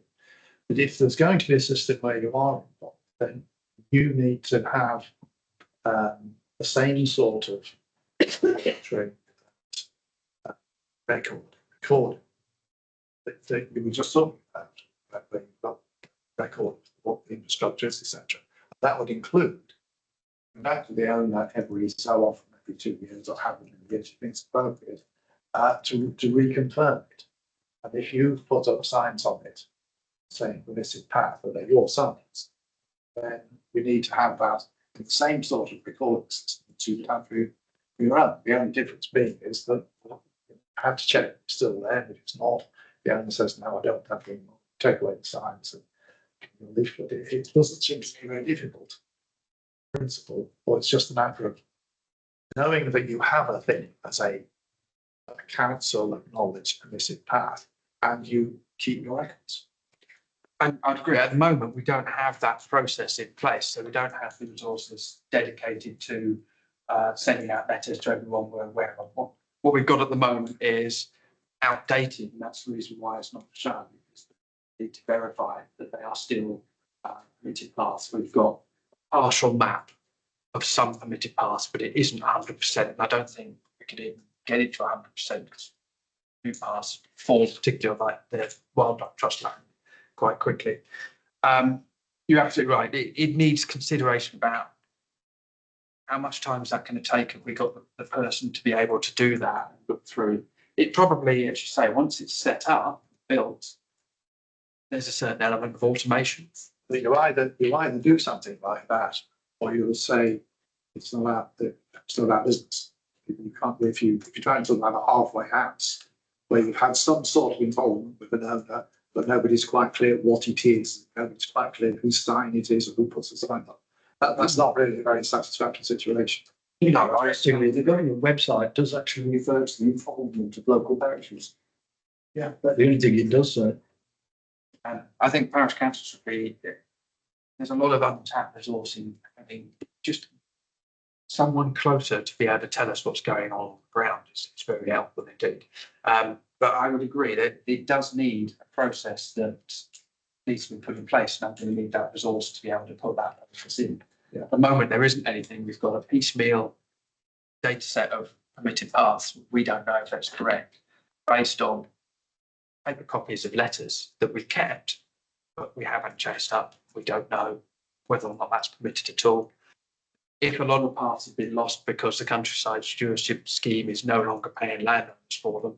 But if there's going to be a system where you are involved, then you need to have the same sort of record that you were just talking about where you've got record what the infrastructure is, etc. That would include back to the owner every so often, every 2 years or however many years you think it's appropriate, to reconfirm it. And if you've put up signs on it saying well, this is path, or they're your signs, then we need to have that in the same sort of recording system that you would have for your own. The only difference being is that you have to check it's still there, but if it's not, the owner says, no, I don't have to take away the signs and leaflet. It doesn't seem to be very difficult principle, or it's just a matter of knowing that you have a thing as a council acknowledged permissive path and you keep your records. And I'd agree, at the moment, we don't have that process in place, so we don't have the resources dedicated to sending out letters to everyone we're aware of. What we've got at the moment is outdated, and that's the reason why it's not shown, because we need to verify that they are still permitted paths. We've got a partial map of some permitted paths, but it isn't 100%, and I don't think we could even get it to 100% because new paths fall, particularly like the Wildlife Trust land, quite quickly. You're absolutely right. It needs consideration about how much time is that going to take if we got the person to be able to do that and look through. It probably, as you say, once it's set up, built, there's a certain element of automation. But you either do something like that, or you'll say it's not about business. You can't if you try and talk about a halfway house where you've had some sort of involvement with an owner, but nobody's quite clear what it is, nobody's quite clear whose sign it is or who puts the sign up. That's not really a very satisfactory situation. No, I assume the government website does actually refer to the involvement of local parishes. Yeah, But the only thing it does say. And I think parish councils should be, there's a lot of untapped resource in having just someone closer to be able to tell us what's going on the ground. It's very helpful indeed. But I would agree that it does need a process that needs to be put in place, and we need that resource to be able to put that process in. Yeah. At the moment, there isn't anything. We've got a piecemeal data set of permitted paths. We don't know if that's correct, based on paper copies of letters that we've kept, but we haven't chased up. We don't know whether or not that's permitted at all. If a lot of paths have been lost because the countryside stewardship scheme is no longer paying landowners for them,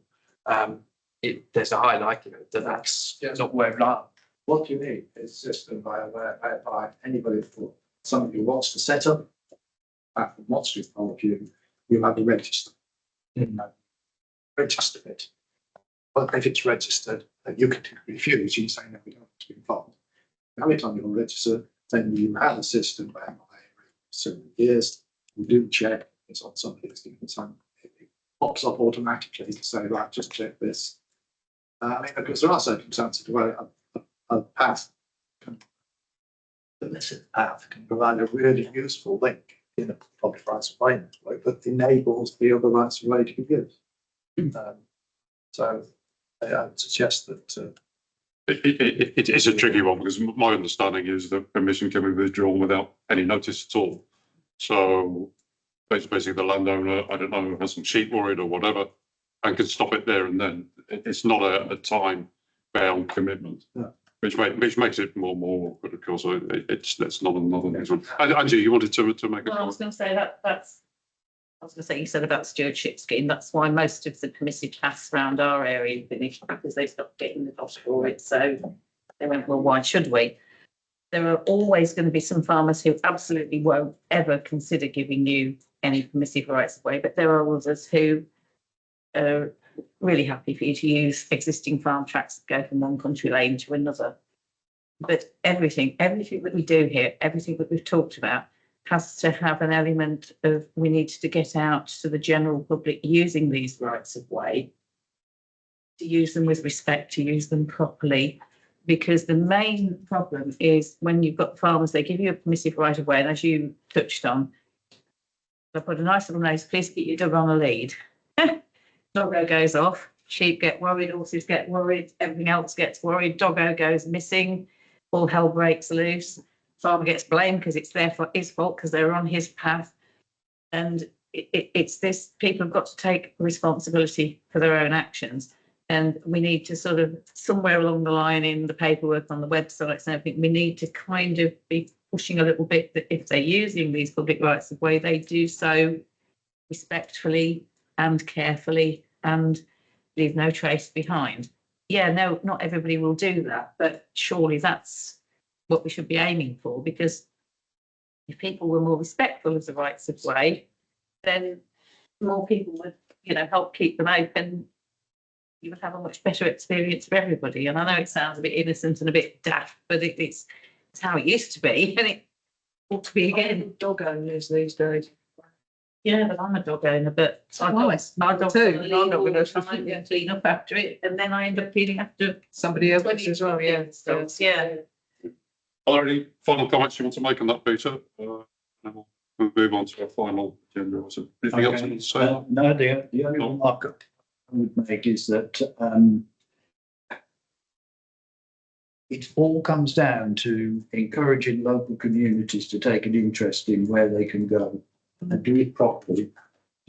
there's a high likelihood that that's not where we are. What you need is a system whereby anybody, somebody who wants to set up, from wants to involve you, you have a register. Register it. But if it's registered, you can refuse. You say, no, we don't want to be involved. Have it on your register, then you have a system where every certain years you do check it's on somebody's time. It pops up automatically to say, right, just check this. I mean, because there are circumstances where a path can provide a really useful link in a public rights of way network that enables the other rights of way to be used. So I would suggest that it is a tricky one because my understanding is that permission can be withdrawn without any notice at all. So basically the landowner, I don't know, has some sheep worried or whatever, and can stop it there and then. It's not a time-bound commitment, which makes it more awkward, of course. That's not another reason. Angie, you wanted to make a comment? I was going to say you said about stewardship scheme. That's why most of the permissive paths around our area finished because they stopped getting the cost for it. So they went, well, why should we? There are always going to be some farmers who absolutely won't ever consider giving you any permissive rights of way, but there are others who are really happy for you to use existing farm tracks that go from one country lane to another. But everything that we do here, everything that we've talked about has to have an element of we need to get out to the general public using these rights of way, to use them with respect, to use them properly. Because the main problem is when you've got farmers, they give you a permissive right of way, and as you touched on, they put a nice little notice, please keep your dog on a lead. Doggo goes off, sheep get worried, horses get worried, everything else gets worried, doggo goes missing, all hell breaks loose. Farmer gets blamed because it's his fault because they're on his path. And it's this, people have got to take responsibility for their own actions. And we need to sort of, somewhere along the line in the paperwork on the websites and everything, we need to kind of be pushing a little bit that if they're using these public rights of way, they do so respectfully and carefully and leave no trace behind. Yeah, no, not everybody will do that, but surely that's what we should be aiming for, because if people were more respectful of the rights of way, then more people would, help keep them open. You would have a much better experience for everybody. And I know it sounds a bit innocent and a bit daft, but it's how it used to be, and it ought to be again. Dog owners these days. Yeah, but I'm a dog owner, but my dog too. leave all the time and clean up after it, and then I end up cleaning after Somebody else as well, yeah. dogs. Yeah. Are there any final comments you want to make on that, Peter? And we'll move on to our final agenda. Was it anything else you want to say? No, the only remark I would make is that it all comes down to encouraging local communities to take an interest in where they can go and do it properly.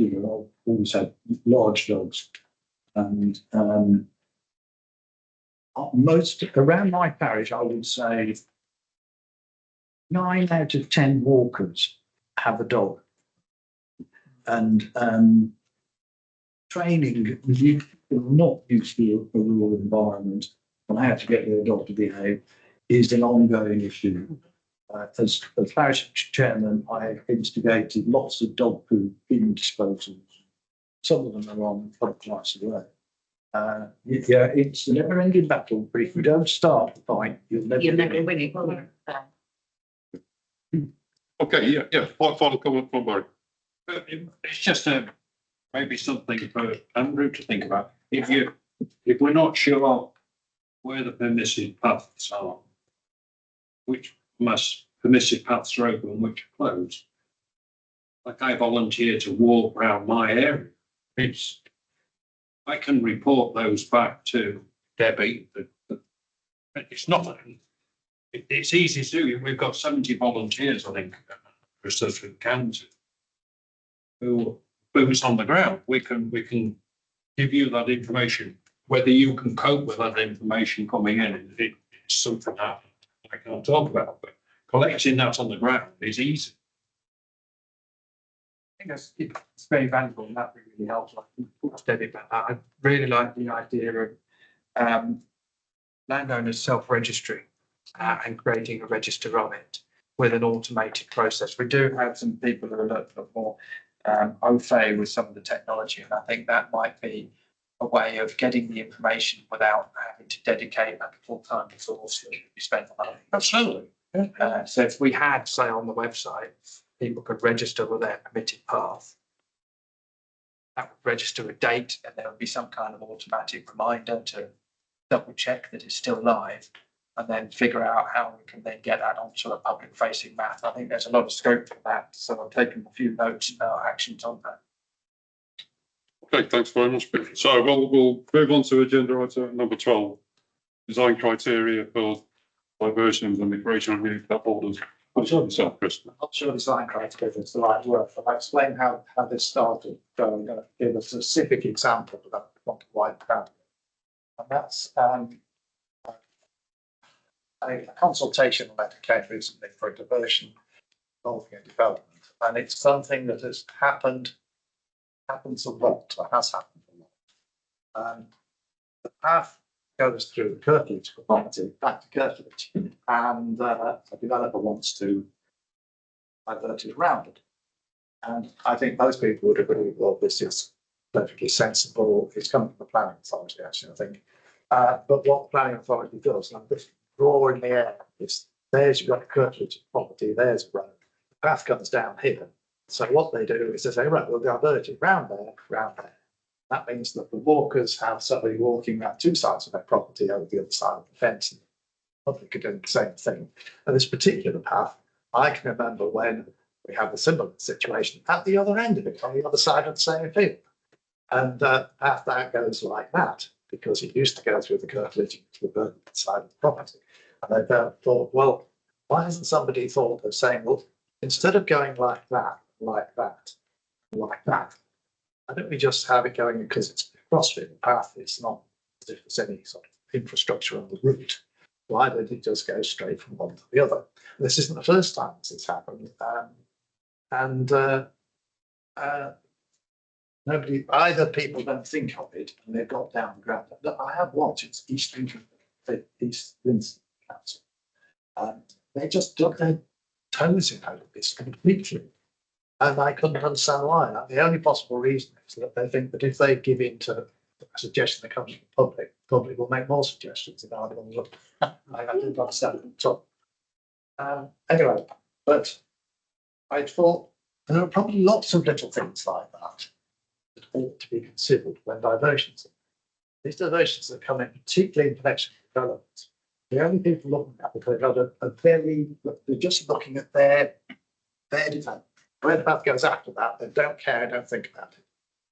I've always had large dogs, and most around my parish, I would say 9 out of 10 walkers have a dog, and training people not used to a rural environment on how to get their dog to behave is an ongoing issue. As parish chairman, I have instigated lots of dog poo bin disposals. Some of them are on public rights of way. Yeah, it's a never-ending battle, but if you don't start the fight, you'll never win it. Okay, yeah. Final comment from Barry. It's just maybe something for Andrew to think about. If we're not sure where the permissive paths are, which permissive paths are open and which are closed. Like I volunteer to walk around my area. I can report those back to Debbie. It's not. It's easy to do. We've got 70 volunteers, I think, for Suffolk County, who boots on the ground. We can give you that information. Whether you can cope with that information coming in, it's something that I can't talk about. But collecting that on the ground is easy. I think it's very valuable, and that really helps. Like talk to Debbie about that. I really like the idea of landowners self-registering and creating a register of it with an automated process. We do have some people who are a little bit more au fait with some of the technology, and I think that might be a way of getting the information without having to dedicate a full-time resource that should be spent on that. Absolutely. So if we had, say, on the website, people could register with their permitted path. That would register a date, and there would be some kind of automatic reminder to double check that it's still live, and then figure out how we can then get that onto a public facing map. I think there's a lot of scope for that. So I've taken a few notes about actions on that. Okay, thanks very much, Peter. So we'll move on to agenda item number 12, design criteria for diversions and migration of new tap holders. I'm sure design criteria is the right word, but I'll explain how this started. So I'm going to give a specific example of that I want to wipe out. And that's a consultation letter came recently for a diversion involving a development. And it's something that has happens a lot, or has happened a lot. The path goes through the Kirkledge property, back to Kirkledge, and a developer wants to divert it around it. And I think most people would agree, well, this is perfectly sensible. It's coming from the planning authority, actually, I think. But what the planning authority does, and this draw in the air, is there's you've got a curtilage property, there's a road. The path comes down here. So what they do is they say, right, we'll divert it round there, round there. That means that the walkers have somebody walking around two sides of their property over the other side of the fence. And the public are doing the same thing. And this particular path, I can remember when we had a similar situation at the other end of it, on the other side of the same field. And the path that goes like that, because it used to go through the curtilage to the side of the property. And they thought, well, why hasn't somebody thought of saying, well, instead of going like that, like that, like that, why don't we just have it going, because it's a crossfit path, it's not as if there's any sort of infrastructure on the route. Why don't it just go straight from one to the other? And this isn't the first time this has happened. Nobody, either people don't think of it and they've got down the ground. I have watched, it's East Lincolnshire Council. And they just dug their toes in out of this completely. And I couldn't understand why. The only possible reason is that they think that if they give in to a suggestion that comes from the public will make more suggestions in our look. I didn't understand it at all. Anyway, but I thought there are probably lots of little things like that that ought to be considered when diversions. These diversions that come in, particularly in connection with development, the only people looking at it they're just looking at their development. Where the path goes after that, they don't care, don't think about it.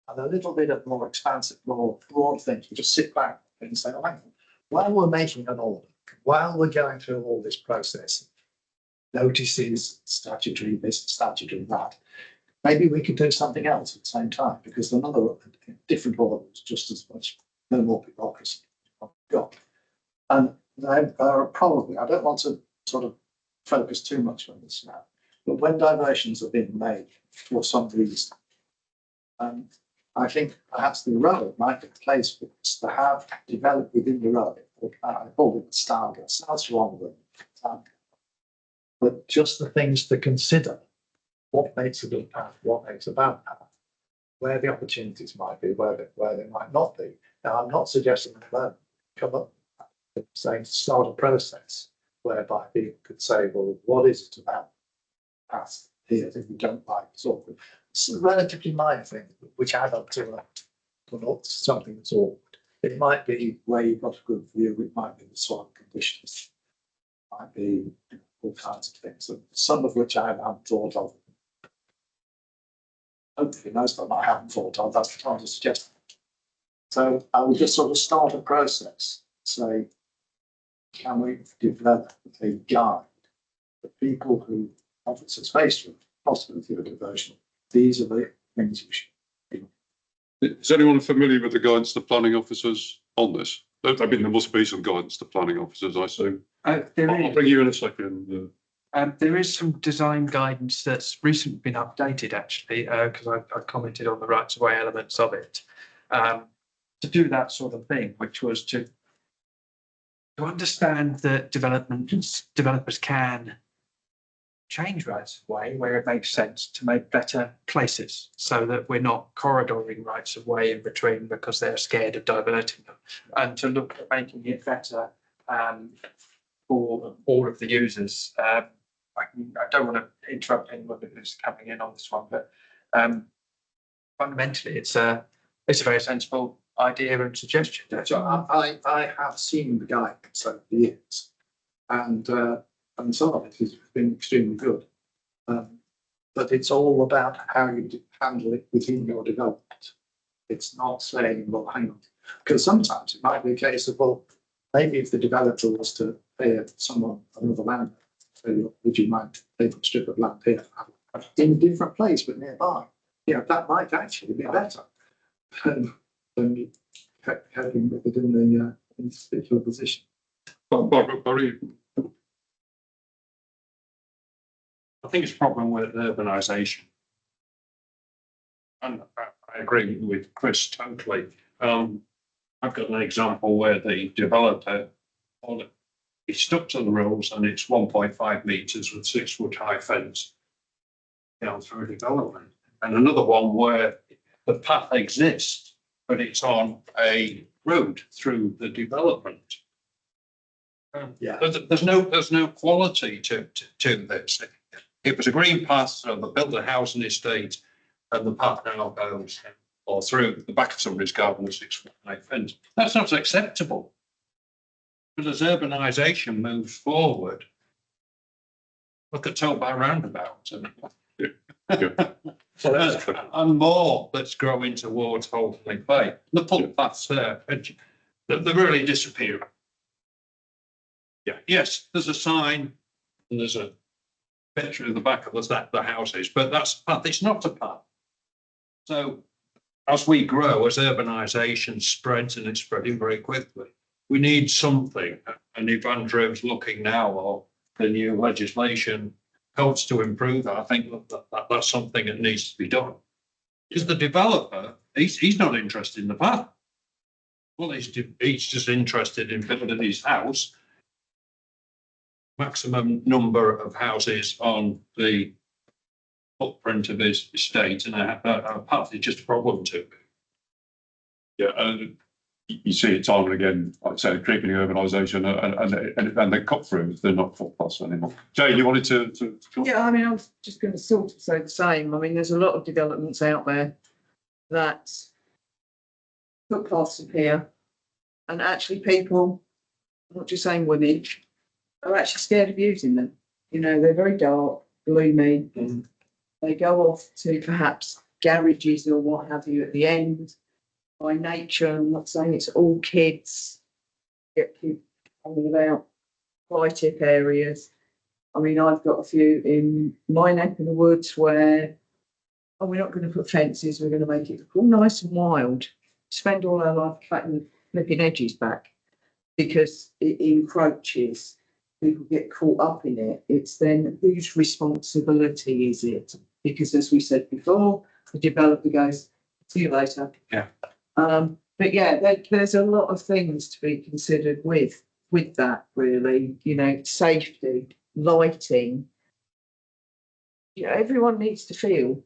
And a little bit of more expansive, more broad thinking, just sit back and say, oh, hang on, while we're making an order, while we're going through all this process, notices, statutory this, statutory that, maybe we could do something else at the same time, because another different order is just as much, no more bureaucracy. And there are probably, I don't want to sort of focus too much on this now, but when diversions have been made for some reason, I think perhaps the road might be the place for us to have developed within the road. I call it the standard. Sounds wrong, but just the things to consider. What makes a good path? What makes a bad path? Where the opportunities might be, where they might not be. Now, I'm not suggesting that come up saying start a process whereby people could say, well, what is it about path here that we don't like? Sort of, it's a relatively minor thing, which add up to something that's awkward. It might be where you've got a good view, it might be the soil conditions, it might be all kinds of things, some of which I haven't thought of. Hopefully most of them I haven't thought of, that's the time to suggest. So I would just sort of start a process, say, can we develop a guide for people who officers faced with possibility of a diversion? These are the things you should do. Is anyone familiar with the guidance to planning officers on this? I mean, there must be some guidance to planning officers, I assume. I'll bring you in a second. There is some design guidance that's recently been updated, actually, because I commented on the rights of way elements of it, to do that sort of thing, which was to understand that developers can change rights of way where it makes sense to make better places, so that we're not corridoring rights of way in between because they're scared of diverting them, and to look at making it better for all of the users. I don't want to interrupt anyone who's coming in on this one, but fundamentally it's a very sensible idea and suggestion. So I have seen the guidance over the years, and some of it has been extremely good. But it's all about how you handle it within your development. It's not saying, well, hang on, because sometimes it might be a case of, well, maybe if the developer was to pay someone another land, so would you mind taking a strip of land here in a different place but nearby? Yeah, that might actually be better than having it in this particular position. I think it's a problem with urbanisation. And I agree with Chris totally. I've got an example where the developer, he stuck to the rules and it's 1.5 metres with 6 foot high fence down through development. and another one where the path exists, but it's on a road through the development. Yeah. There's no quality to this. It was a green path, so they built a housing estate, and the path now goes or through the back of somebody's garden with 6 foot fence. That's not acceptable. But as urbanisation moves forward, look at Toby Roundabout and more that's growing towards Holdley Bay. The footpaths there, they're really disappearing. Yeah, yes, there's a sign and there's a picture of the back of the houses, but that's a path. It's not a path. So as we grow, as urbanisation spreads, and it's spreading very quickly, we need something. And if Andrew's looking now, or the new legislation helps to improve that, I think that's something that needs to be done. Because the developer, he's not interested in the path. Well, he's just interested in building his house. Maximum number of houses on the footprint of his estate, and a path is just a problem too. Yeah, and you see it time and again, like I say, creeping urbanisation and the cut throughs, they're not footpaths anymore. Jane, you wanted to Yeah, I mean, I was just going to sort of say the same. I mean, there's a lot of developments out there that footpaths appear, and actually people, I'm not just saying women, are actually scared of using them. You know, they're very dark, gloomy. They go off to perhaps garages or what have you at the end. By nature, I'm not saying it's all kids, get people coming about fly tip areas. I mean, I've got a few in my neck of the woods where, oh, we're not going to put fences, we're going to make it look all nice and wild. Spend all our life cutting flipping edges back because it encroaches. People get caught up in it. It's then whose responsibility is it? Because as we said before, the developer goes, see you later. Yeah. But yeah, there's a lot of things to be considered with that, really. You know, safety, lighting. You know, everyone needs to feel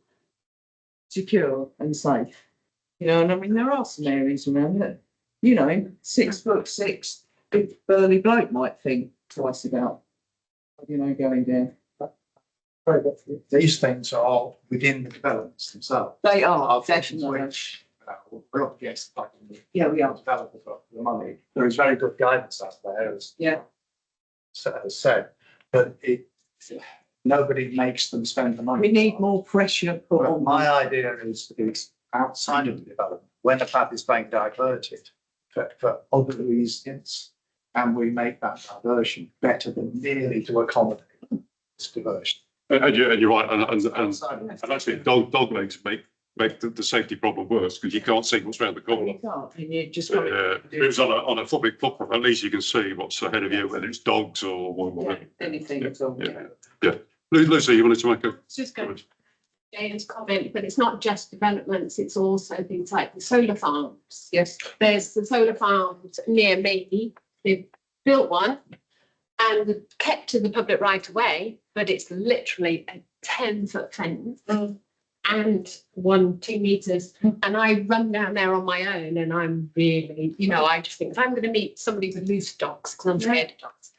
secure and safe. You know, and I mean, there are some areas around it. You know, 6'6", big burly bloke might think twice about, you know, going down. These things are within the developments themselves. They are, Things definitely. which we're up against, like, Yeah, we are. developers for the money. There is very good guidance out there, as Yeah. said, but nobody makes them spend the money. We need more pressure put Well, on. my idea is outside of the development, when the path is being diverted for other reasons, and we make that diversion better than merely to accommodate this diversion. And you're right, and actually dog legs make the safety problem worse because you can't see what's around the corner. You can't, and you just. If it was on a public footpath, at least you can see what's ahead of you, whether it's dogs or whatever. Anything at all. Yeah. Lucy, you wanted to make a It's just going to Jane's comment, but it's not just developments, it's also things like the solar farms. Yes. There's the solar farms near me. They've built one and kept to the public right of way, but it's literally a 10-foot fence and 2 meters. And I run down there on my own and I'm really, you know, I just think if I'm going to meet somebody with loose dogs, because I'm scared of dogs,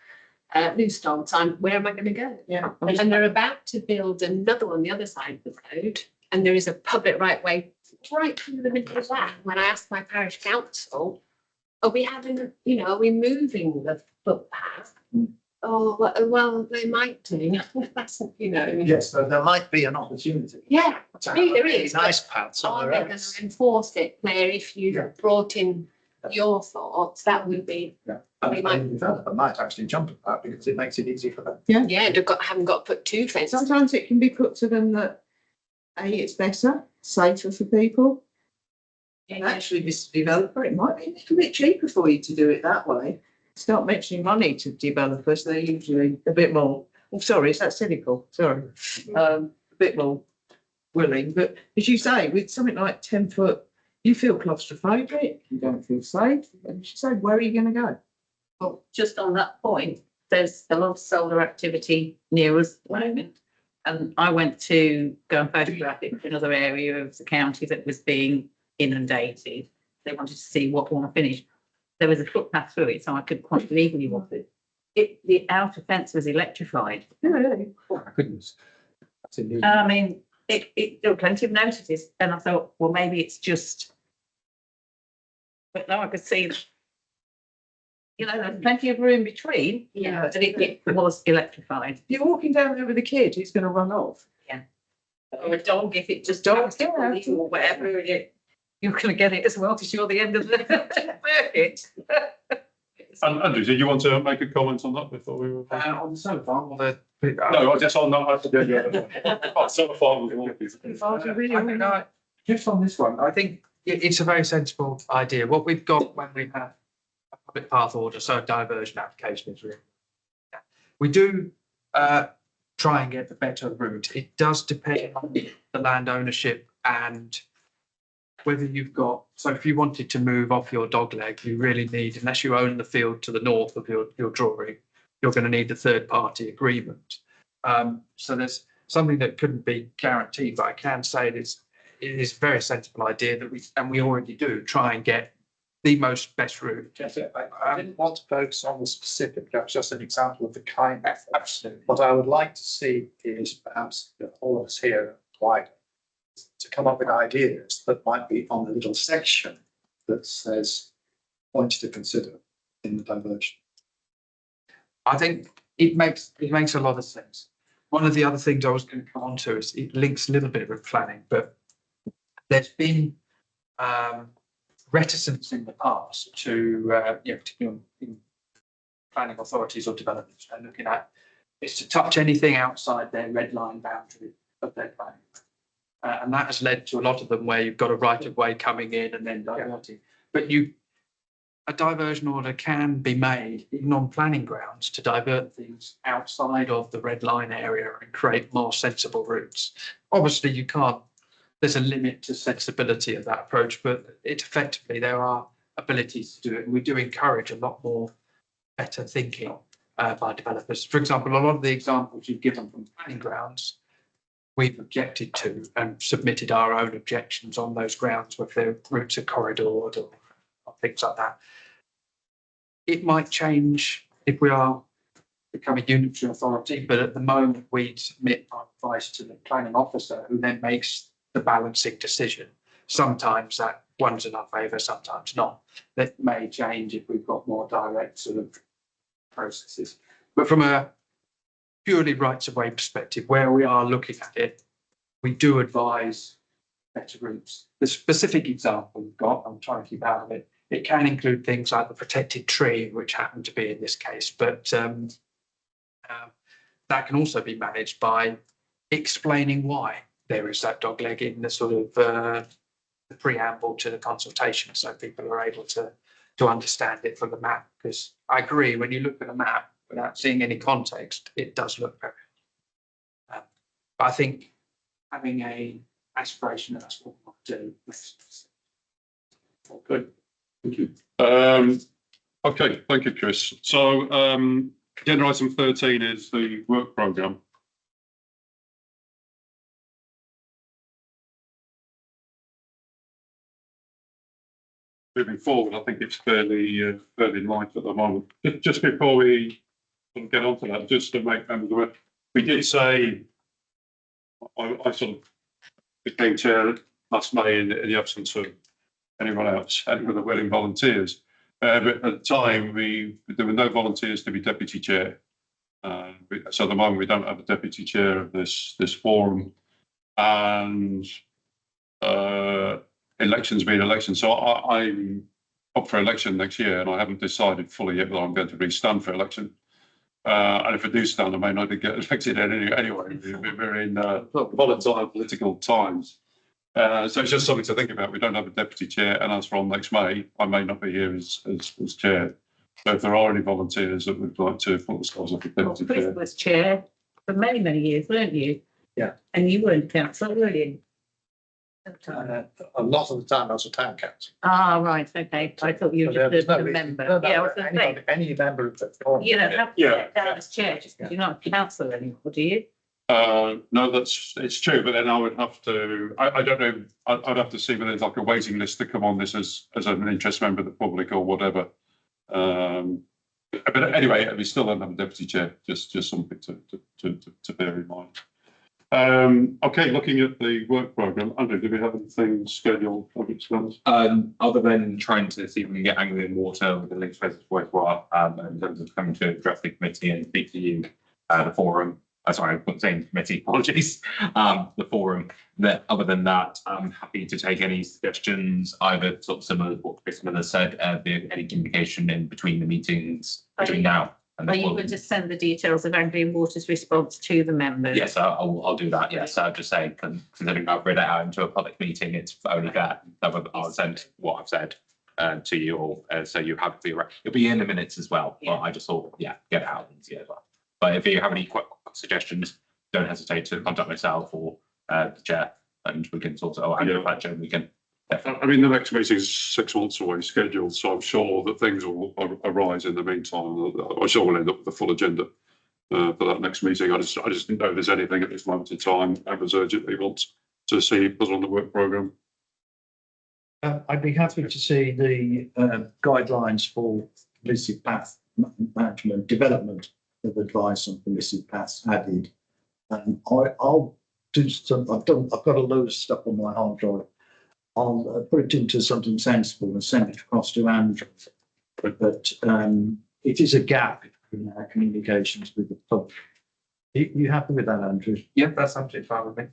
loose dogs, where am I going to go? Yeah. And they're about to build another one the other side of the road, and there is a public right way right through the middle of that. When I asked my parish council, are we having, you know, are we moving the footpath? Oh, well, they might do. That's, you know. Yes, so there might be an opportunity. Yeah, To me, have there a is. nice but path Are somewhere they going else. to enforce it, Claire? If you Yeah. brought in your thoughts, that would be, Yeah. We And might- the developer might actually jump at that because it makes it easy for them. yeah, haven't got to put 2 fences. Sometimes it can be put to them that, A, it's better, safer for people. And actually, this developer, it might be a little bit cheaper for you to do it that way. Start mentioning money to developers, they're usually a bit more, oh, sorry, is that cynical? Sorry. A bit more willing, but as you say, with something like 10 foot, you feel claustrophobic, you don't feel safe, and she said, where are you going to go? Well, just on that point, there's a lot of solar activity near us at the moment. And I went to go and photograph it for another area of the county that was being inundated. They wanted to see what one finished. There was a footpath through it, so I could quite legally walk it. The outer fence was electrified. Oh, my goodness. That's indeed. I mean, there were plenty of notices, and I thought, well, maybe it's just. But now I could see, there's plenty of room between. Yeah. And it was electrified. If you're walking down there with a kid, he's going to run off. Or a dog, if it just Dogs, dogs yeah. or whatever, you're going to get it as well because you're the end of the circuit. And Andrew, did you want to make a comment on that before we were? On the solar farm, or the. No, I just on that. Oh, so far, Just on this one, I think it's a very sensible idea. What we've got when we have a public path order, so a diversion application is really. We do try and get the better route. It does depend on the land ownership and whether you've got, so if you wanted to move off your dog leg, you really need, unless you own the field to the north of your drawing, you're going to need a third party agreement. So there's something that couldn't be guaranteed, but I can say it is a very sensible idea that we already do try and get the best route. I didn't want to focus on the specific, that's just an example of the kind. Absolutely. What I would like to see is perhaps all of us here quite to come up with ideas that might be on the little section that says points to consider in the diversion. I think it makes a lot of sense. One of the other things I was going to come on to is it links a little bit with planning, but there's been reticence in the past to, particularly in planning authorities or developers are looking at, is to touch anything outside their red line boundary of their planning. And that has led to a lot of them where you've got a right of way coming in and then diverting. But a diversion order can be made even on planning grounds to divert things outside of the red line area and create more sensible routes. Obviously, you can't. There's a limit to sensibility of that approach, but effectively there are abilities to do it. And we do encourage a lot more better thinking by developers. For example, a lot of the examples you've given from planning grounds, we've objected to and submitted our own objections on those grounds where their routes are corridored or things like that. It might change if we are becoming unitary authority, but at the moment we submit our advice to the planning officer who then makes the balancing decision. Sometimes that one's in our favour, sometimes not. That may change if we've got more direct sort of processes. But from a purely rights of way perspective, where we are looking at it, we do advise better routes. The specific example we've got, I'm trying to keep out of it, it can include things like the protected tree, which happened to be in this case, but that can also be managed by explaining why there is that dog leg in the sort of the preamble to the consultation, so people are able to understand it from the map. Because I agree, when you look at a map without seeing any context, it does look very. But I think having a aspiration, that's what we want to do. Good. Thank you. Okay, thank you, Chris. So agenda item 13 is the work programme. Moving forward, I think it's fairly light at the moment. Just before we get on to that, just to make members aware, we did say I sort of became chair last May in the absence of anyone else, any of the willing volunteers. But at the time, there were no volunteers to be deputy chair. So at the moment, we don't have a deputy chair of this forum, and elections being elections. So I'm up for election next year, and I haven't decided fully yet whether I'm going to re-stand for election. And if I do stand, I may not get elected anyway. We're in volatile political times. So it's just something to think about. We don't have a deputy chair, and as from next May, I may not be here as chair. So if there are any volunteers that would like to put themselves up as deputy Chris chair. was chair for many, many years, weren't you? Yeah. And you weren't councillor, were you? A lot of the time I was a town council. Ah, right, okay. I thought you were But just there's a no member. reason- Yeah, I was going to say, Any member of the forum. you don't have to Yeah. step down as chair, just because you're not a councillor anymore, do you? No, it's true, but then I would have to, I don't know, I'd have to see whether there's like a waiting list to come on this as an interest member of the public or whatever. But anyway, we still don't have a deputy chair, just something to bear in mind. Okay, looking at the work programme, Andrew, do we have anything scheduled? Other than trying to see if we can get Anglian Water with the Lincolnshire wastewater, in terms of coming to address the committee and speak to you, the forum. Sorry, I wasn't saying committee, apologies. The forum. That other than that, I'm happy to take any suggestions, either sort of similar to what Chris Miller said, be any communication in between the meetings between now and Are the you forum. going to send the details of Anglian Water's response to the members? Yes, I'll do that. Yes, I'll just say, considering I've read it out into a public meeting, it's only fair that I'll send what I've said to you all, so you have the it'll be in the minutes as well. Yeah. But I just thought, yeah, get it out easier as well. But if you have any quick suggestions, don't hesitate to contact myself or the chair, and we can sort it out. And we can. I mean, the next meeting is 6 months away scheduled, so I'm sure that things will arise in the meantime. I'm sure we'll end up with a full agenda for that next meeting. I just didn't know if there's anything at this moment in time members urgently want to see put on the work programme. I'd be happy to see the guidelines for permissive path management, development of advice on permissive paths added. I'll do some. I've got a load of stuff on my hard drive. I'll put it into something sensible and send it across to Andrew. But it is a gap in our communications with the public. You happy with that, Andrew? Yeah, that's absolutely fine with me.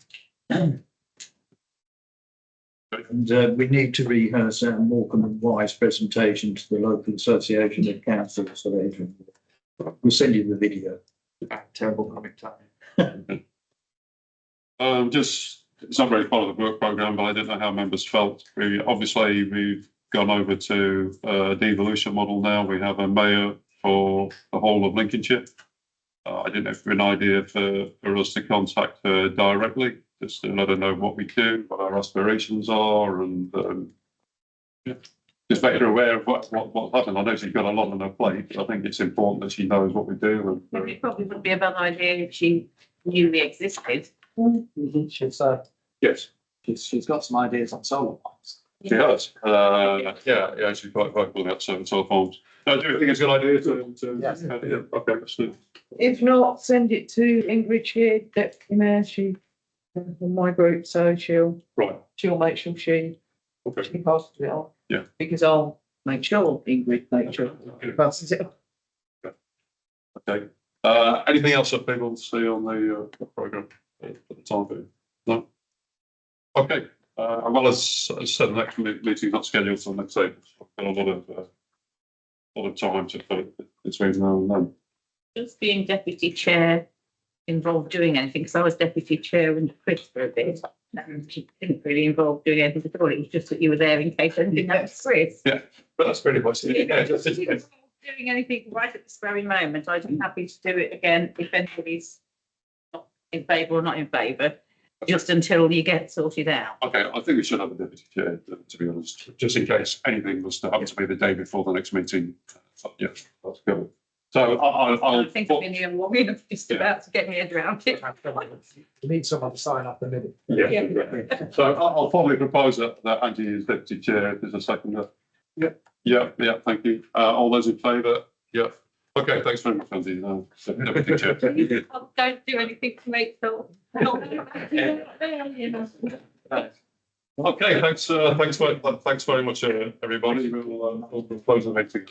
And we need to rehearse our Morecambe and Wise presentation to the local association of councils later. We'll send you the video. Terrible comic time. Just it's not really part of the work programme, but I didn't know how members felt. We've gone over to a devolution model now. We have a mayor for the whole of Lincolnshire. I didn't know if there was an idea for us to contact her directly, just to let her know what we do, what our aspirations are, and just make her aware of what happened. I know she's got a lot on her plate, but I think it's important that she knows what we do. And It probably would be a bad idea if she knew we existed. yes, She's got some ideas on solar farms. she has. Yeah, she's quite pulling up some farms. Do you think it's a good idea to? Yes. Okay, let's do it. If not, send it to Ingrid here, deputy mayor, she, from my group, so she'll Right, make sure she okay. passes it on. Yeah. Because I'll make sure Ingrid makes sure passes it on. Okay. Anything else that people see on the programme at the time being? No? Okay. Well, as I said, the next meeting's not scheduled till next April. So I've got a lot of time to put it between now and then. Just being deputy chair involved doing anything, because I was deputy chair and Chris for a bit. And she didn't really involve doing anything at all. It was just that you were there in case anything happened to Chris. But that's pretty much it. Yeah, If she was doing anything right at this very moment, I'd be happy to do it again if anybody's not in favour or not in favour, just until you get sorted out. Okay, I think we should have a deputy chair, to be honest, just in case anything was to happen to me the day before the next meeting. Yeah, that's good. So I think I've been here long enough, just about to get my head around it. You need someone to sign up the minute. Yeah. So I'll formally propose that Angie is deputy chair. If there's a second. Yeah, thank you. All those in favour? Yeah. Okay, thanks very much, Angie. Deputy chair. Don't do anything to make sure. Okay, thanks very much, everybody. We'll close the meeting.